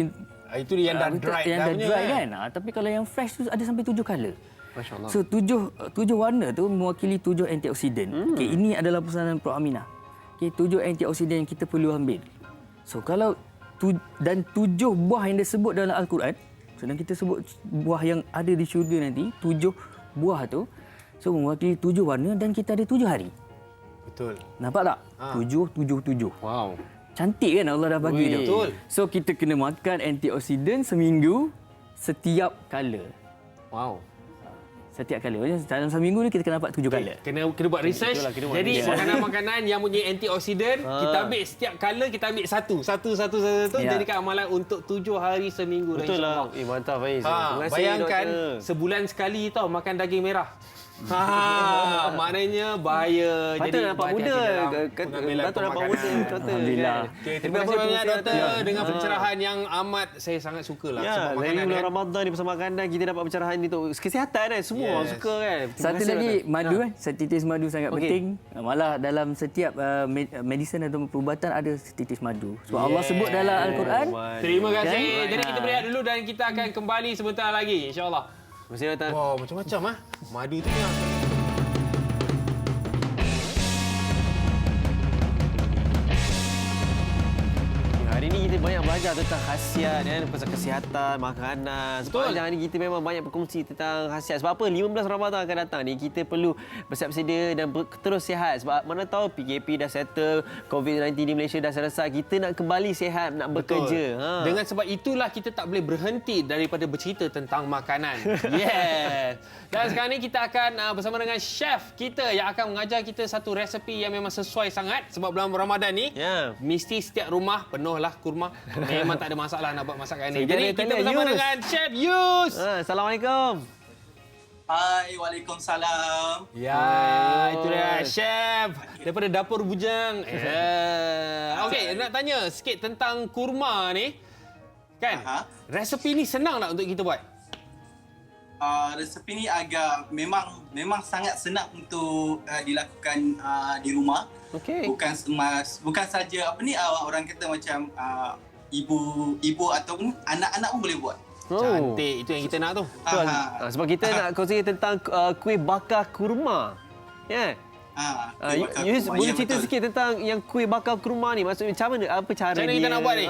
Itu yang dah dry. Yang dah dry kan. Tapi kalau yang fresh tu ada sampai 7 color. Masya-Allah. So 7 warna tu mewakili 7 antioksidan. Ini adalah pesanan Prof Aminah. 7 antioksidan yang kita perlu ambil. So kalau dan 7 buah yang disebut dalam Al-Quran, sedang kita sebut buah yang ada di syurga nanti, 7 buah tu, so mewakili 7 warna dan kita ada 7 hari. Betul. Nampak tak? 7, 7, 7. Wow. Cantik kan Allah dah bagi tu. Betul. So kita kena makan antioksidan seminggu setiap kala. Wow. Setiap kala. Dalam seminggu ni kita kena dapat 7 kala. Kena buat research. Jadi makanan-makanan yang punya antioksidan kita ambil setiap kala, kita ambil satu. Jadikan amalan untuk 7 hari seminggu. Betul lah. Mantap Faiz. Bayangkan sebulan sekali tau makan daging merah. Maknanya bahaya. Patut Jadi nampak berhati-hati muda. dalam pengambilan Patut nampak muda. pemakanan. Doktor. Alhamdulillah. Okay, terima kasih banyak doktor dengan pencerahan yang amat saya sangat sukalah Ya, sebab lagi makanan bulan kan. Ramadan ni pasal makanan kita dapat pencerahan ni untuk kesihatan kan. Semua orang Yes. suka kan. Terima Satu kasih, lagi doktor. madu kan, setitis madu sangat Okey. penting. Malah dalam setiap medicine atau perubatan ada setitis madu. Sebab Allah sebut dalam Al-Quran. Terima kasih. Kan? Jadi kita berehat dulu dan kita akan kembali sebentar lagi insya-Allah. Terima kasih, doktor. Wow, macam-macam madu tu yang Hari ni kita banyak belajar tentang khasiat kan, pasal kesihatan, makanan. Sepanjang hari kita memang banyak berkongsi tentang khasiat. Sebab apa? 15 Ramadan akan datang ni kita perlu bersiap sedia dan terus sihat. Sebab mana tahu PKP dah settle, COVID-19 di Malaysia dah selesai. Kita nak kembali sihat, nak bekerja. Dengan sebab itulah kita tak boleh berhenti daripada bercerita tentang makanan. Yes. Dan sekarang ni kita akan bersama dengan chef kita yang akan mengajar kita satu resepi yang memang sesuai sangat sebab bulan Ramadan ni Ya. mesti setiap rumah penuhlah kurma. Memang tak ada masalah nak buat masakan ni. So, Jadi kita bersama Yus. dengan Chef Yus. Assalamualaikum. Hai, Waalaikumsalam. Ya, itu dia chef daripada Dapur Bujang. Okey, nak tanya sikit tentang kurma ni. Kan? Aha. Resepi ni senang tak untuk kita buat? Resepi ni agak memang sangat senang untuk dilakukan di rumah. Okey. Bukan saja orang kata macam ibu ataupun anak-anak pun boleh buat. Cantik, itu yang kita nak tu. Betul. Sebab kita nak kongsi tentang kuih bakar kurma. Ya. Yus, boleh cerita sikit tentang yang kuih bakar kurma ni? Maksudnya macam mana? Apa cara Macam mana dia? kita nak buat ni?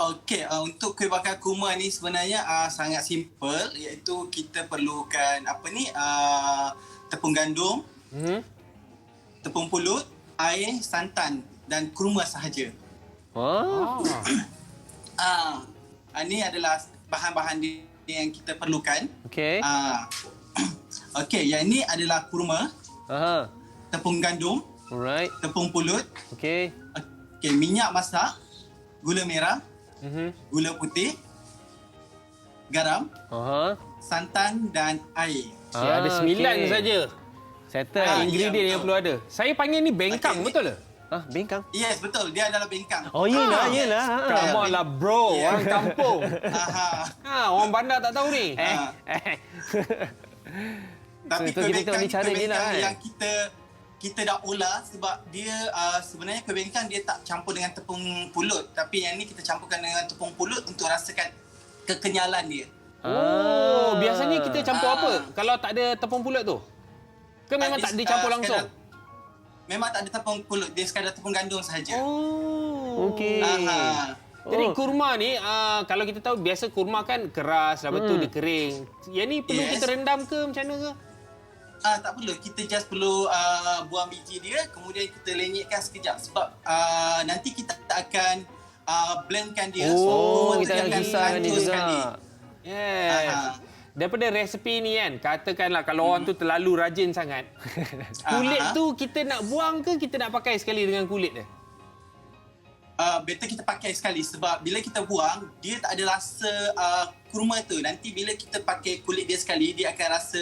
Okey, untuk kuih bakar kurma ni sebenarnya sangat simple, iaitu kita perlukan tepung gandum, tepung pulut, air, santan dan kurma sahaja. Ini adalah bahan-bahan yang kita perlukan. Okey. Okey, yang ini adalah kurma, tepung gandum, Alright. tepung pulut, Okey. okey, minyak masak, gula merah, gula putih, garam, santan dan air. Ada 9 saja. Settle. Ingredient yang perlu ada. Saya panggil ni bengkang, betul ke? Bengkang. Yes, betul. Dia adalah bengkang. Oh, yelah. Come on lah bro, Yeah. orang kampung. Orang bandar tak tahu ni. Tapi So, kita tengok ni cara dia lah, yang kita dah olah sebab dia sebenarnya kuih bengkang dia tak campur dengan tepung pulut, tapi yang ni kita campurkan dengan tepung pulut untuk rasakan kekenyalan dia. Biasanya kita campur apa kalau tak ada tepung pulut tu? Ke memang tak dicampur langsung? Memang tak ada tepung pulut, dia sekadar tepung gandum sahaja. Okey. Jadi kurma ni kalau kita tahu biasa kurma kan keras, lepas tu dia kering. Yang ni perlu kita rendam ke macam mana ke? Tak perlu, kita just perlu buang biji dia, kemudian kita lenyekkan sekejap sebab nanti kita akan blendkan dia. Kita akan kisahkan dia juga. Yes. Daripada resepi ni kan, katakanlah kalau orang tu terlalu rajin sangat, kulit tu kita nak buang ke kita nak pakai sekali dengan kulit dia? Better kita pakai sekali sebab bila kita buang, dia tak ada rasa kurma tu. Nanti bila kita pakai kulit dia sekali, dia akan rasa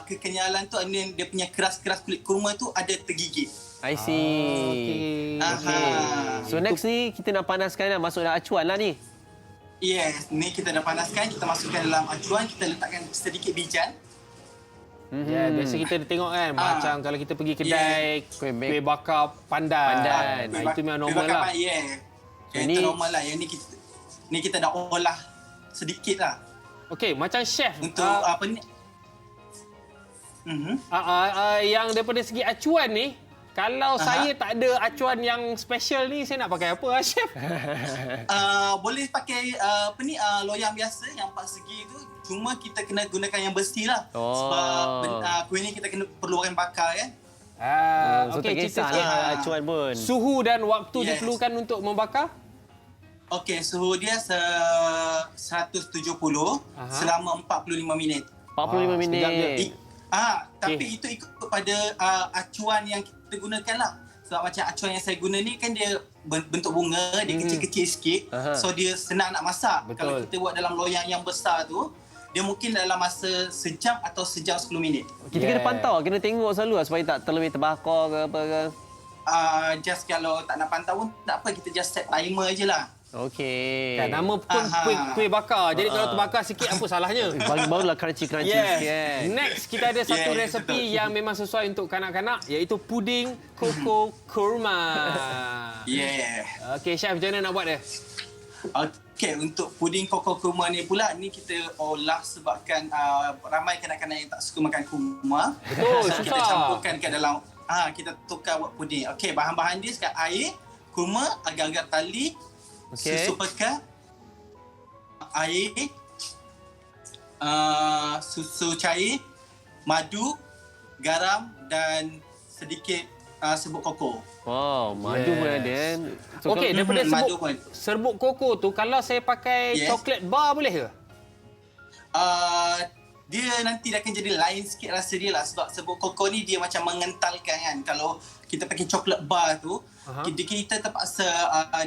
kekenyalan tu, and dia punya keras-keras kulit kurma tu ada tergigit. I see. Okay. So next ni kita nak panaskan dah, masuk dalam acuan lah ni. Yes, ni kita dah panaskan, kita masukkan dalam acuan, kita letakkan sedikit bijan. Ya, biasa kita tengok kan macam kalau kita pergi kedai kuih bakar pandan. Itu memang normal lah. Itu normal lah. Yang ni kita dah olah sedikit lah. Okey, macam chef untuk apa ni? Yang daripada segi acuan ni, kalau saya tak ada acuan yang special ni, saya nak pakai apa chef? Boleh pakai loyang biasa yang 4 segi tu. Cuma kita kena gunakan yang bersih lah. Sebab kuih ni kita kena perlukan bakar kan. So tak kisahlah acuan pun. Suhu dan waktu diperlukan untuk membakar? Okey, suhu dia 170 selama 45 minit. 45 minit. Tapi itu ikut pada acuan yang kita gunakan lah. Sebab macam acuan yang saya guna ni kan dia bentuk bunga, dia kecil-kecil sikit. So dia senang nak masak. Betul. Kalau kita buat dalam loyang yang besar tu, dia mungkin dalam masa sejam atau sejam 10 minit. Kita kena pantau, kena tengok selalu lah, supaya tak terlebih terbakar ke apa ke. Just kalau tak nak pantau pun tak apa, kita just set timer je lah. Okey. Kan nama pun kuih bakar. Jadi kalau terbakar sikit apa salahnya? Barulah crunchy-crunchy Yes. sikit. Next, kita ada satu resepi yang memang sesuai untuk kanak-kanak, iaitu puding koko kurma. Okey, chef, macam mana nak buat dia? Okey, untuk puding koko kurma ni pula, ni kita olah sebabkan ramai kanak-kanak yang tak suka makan kurma. Betul, So, kita susah. campurkan ke dalam, kita tukar buat puding. Okey, bahan-bahan dia sekarang air, kurma, agar-agar tali, susu pekat, air, susu cair, madu, garam dan sedikit serbuk koko. Wow, madu pun ada kan. So, Okey, daripada madu pun. serbuk koko tu, kalau saya pakai coklat bar boleh ke? Dia nanti dia akan jadi lain sikit rasa dia lah, sebab serbuk koko ni dia macam mengentalkan kan. Kalau kita pakai coklat bar tu, kita terpaksa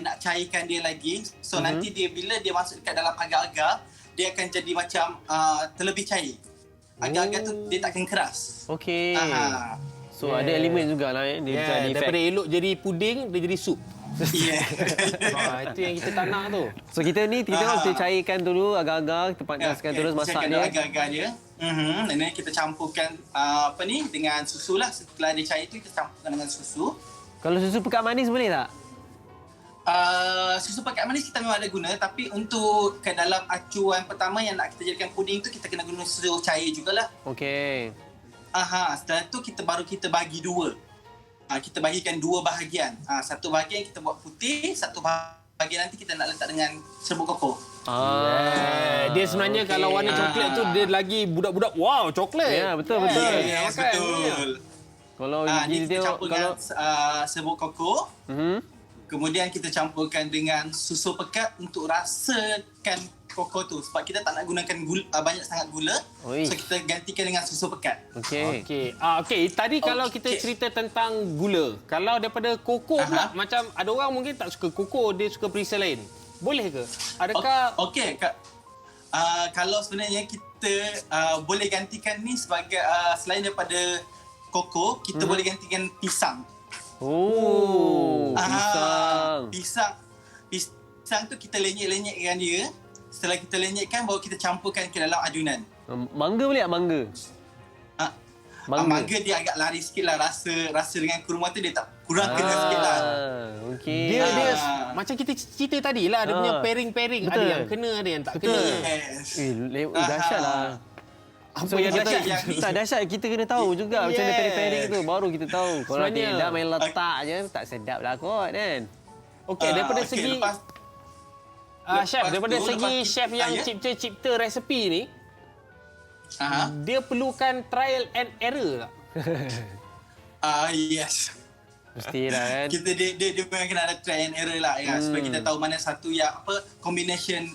nak cairkan dia lagi. So nanti dia bila dia masuk dekat dalam agar-agar, dia akan jadi macam terlebih cair. Agar-agar tu dia takkan keras. Okey. So ada elemen jugalah dia jadi daripada elok jadi puding, dia jadi sup. Itu yang kita tak nak tu. So kita ni kita cairkan dulu agar-agar, kita panaskan terus masak dia. Agar-agar dia. Dan then kita campurkan dengan susu lah. Setelah dia cair tu kita campurkan dengan susu. Kalau susu pekat manis boleh tak? Susu pekat manis kita memang ada guna, tapi untuk ke dalam acuan pertama yang nak kita jadikan puding tu, kita kena guna susu cair jugalah. Okey. Setelah tu kita bagi dua. Kita bagikan dua bahagian. Satu bahagian kita buat putih, satu bahagian nanti kita nak letak dengan serbuk koko. Dia sebenarnya kalau warna coklat tu dia lagi budak-budak. Wow, coklat. Ya, betul. Yes, betul. Kalau ni kita tengok campurkan serbuk koko. Kemudian kita campurkan dengan susu pekat untuk rasakan koko tu, sebab kita tak nak gunakan banyak sangat gula. So kita gantikan dengan susu pekat. Okey, tadi kalau kita cerita tentang gula, kalau daripada koko pula, macam ada orang mungkin tak suka koko, dia suka perisa lain. Boleh ke? Adakah Okey, kalau sebenarnya kita boleh gantikan ni sebagai selain daripada koko, kita boleh gantikan pisang. Pisang tu kita lenyek-lenyekkan dia. Setelah kita lenyekkan, baru kita campurkan ke dalam adunan. Mangga boleh tak mangga? Mangga dia agak lari sikit lah. Rasa dengan kurma tu dia tak kurang kena sikit lah. Okey. Dia macam kita cerita tadi lah, dia punya pairing-pairing. Ada yang kena, ada yang tak kena. Dahsyat lah. Apa yang dahsyat kita kena tahu juga macam mana pairing-pairing tu, baru kita tahu. Kalau tidak main letak je tak sedap lah kot kan. Okey, daripada segi chef, daripada segi chef yang cipta resepi ni, dia perlukan trial and error tak? Yes. Mestilah kan. Dia memang kena ada try and error lah ya, supaya kita tahu mana satu yang combination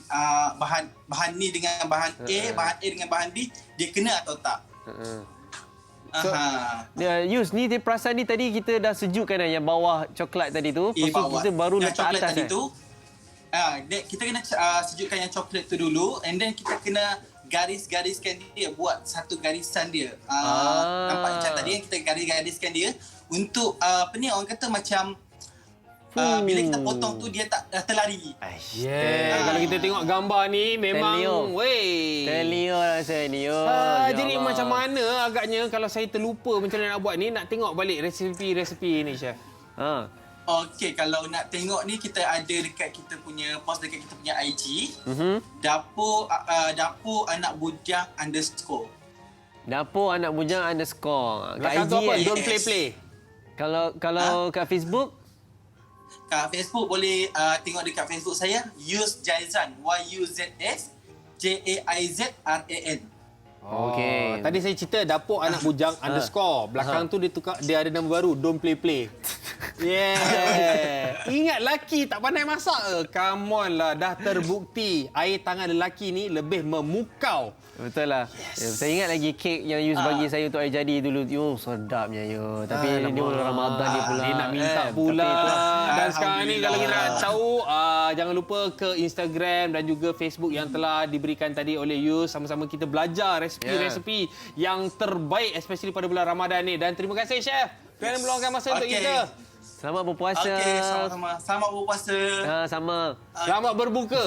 bahan ni dengan bahan A, bahan A dengan bahan B, dia kena atau tak. So, Yus, ni dia perasan ni tadi kita dah sejukkan yang bawah coklat tadi tu. Lepas tu kita baru letak atas tadi tu. Kita kena sejukkan yang coklat tu dulu, and then kita kena garis-gariskan dia, buat satu garisan dia. Nampak macam tadi yang kita garis-gariskan dia untuk orang kata macam bila kita potong tu dia tak terlari. Kalau kita tengok gambar ni memang Telio lah saya ni. Jadi macam mana agaknya kalau saya terlupa macam mana nak buat ni, nak tengok balik resepi ni chef. Okey, kalau nak tengok ni kita ada dekat kita punya post dekat kita punya IG. Dapur anak bujang _ Dapur anak bujang _ Kat IG apa? Don't play. Kalau kat Facebook? Kat Facebook boleh tengok dekat Facebook saya, Yus Jaizan, YUZSJAIZRAN. Okey. Tadi saya cerita dapur anak bujang _ Belakang tu dia ada nama baru, Don't Play. Yeah. Ingat lelaki tak pandai masak. Come on lah. Dah terbukti air tangan lelaki ni lebih memukau. Betul lah. Yes. Saya ingat lagi kek yang Yus bagi saya untuk air jadi dulu. Yo, sedapnya yo. Tapi ni bulan Ramadan ni pula. Dia nak minta pula. Dan sekarang ni kalau kita nak tahu, jangan lupa ke Instagram dan juga Facebook yang telah diberikan tadi oleh Yus. Sama-sama kita belajar resepi-resepi yang terbaik especially pada bulan Ramadan ni. Dan terima kasih Chef kerana meluangkan masa untuk kita. Selamat berpuasa. Okey, sama-sama. Selamat berpuasa. Sama. Selamat berbuka.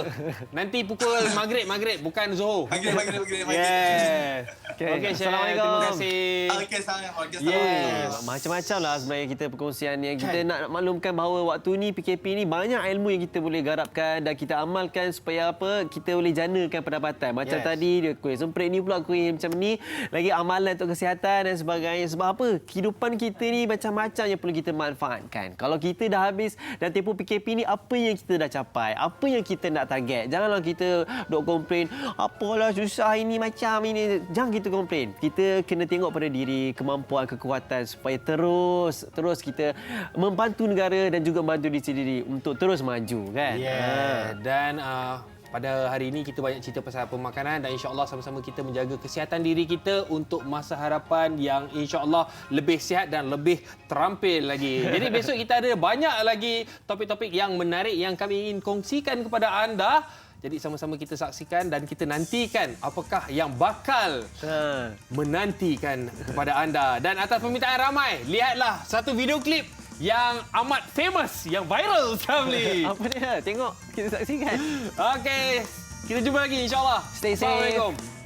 Nanti pukul maghrib, bukan Zuhur. Maghrib. Yeah. Okey, Chef. Assalamualaikum. Terima kasih. Okey, Assalamualaikum. Yes. Macam-macam lah sebenarnya kita perkongsian yang kita nak maklumkan bahawa waktu ni PKP ni banyak ilmu yang kita boleh garapkan dan kita amalkan supaya apa kita boleh janakan pendapatan. Macam tadi dia kuih semprit ni pula kuih macam ni lagi amalan untuk kesihatan dan sebagainya. Sebab apa? Kehidupan kita ni macam-macam yang perlu kita manfaatkan. Kalau kita dah habis dan tempoh PKP ni apa yang kita dah capai? Apa yang kita nak target? Janganlah kita duk komplain, apalah susah ini macam ini. Jangan kita komplain. Kita kena tengok pada diri, kemampuan, kekuatan supaya terus kita membantu negara dan juga membantu diri sendiri untuk terus maju kan. Dan pada hari ini kita banyak cerita pasal pemakanan dan insya-Allah sama-sama kita menjaga kesihatan diri kita untuk masa harapan yang insya-Allah lebih sihat dan lebih terampil lagi. Jadi besok kita ada banyak lagi topik-topik yang menarik yang kami ingin kongsikan kepada anda. Jadi sama-sama kita saksikan dan kita nantikan apakah yang bakal menantikan kepada anda. Dan atas permintaan ramai, lihatlah satu video klip yang amat famous, yang viral sekarang ni. Apa dia? Tengok, kita saksikan. Okey, kita jumpa lagi insya-Allah. Stay safe. Assalamualaikum.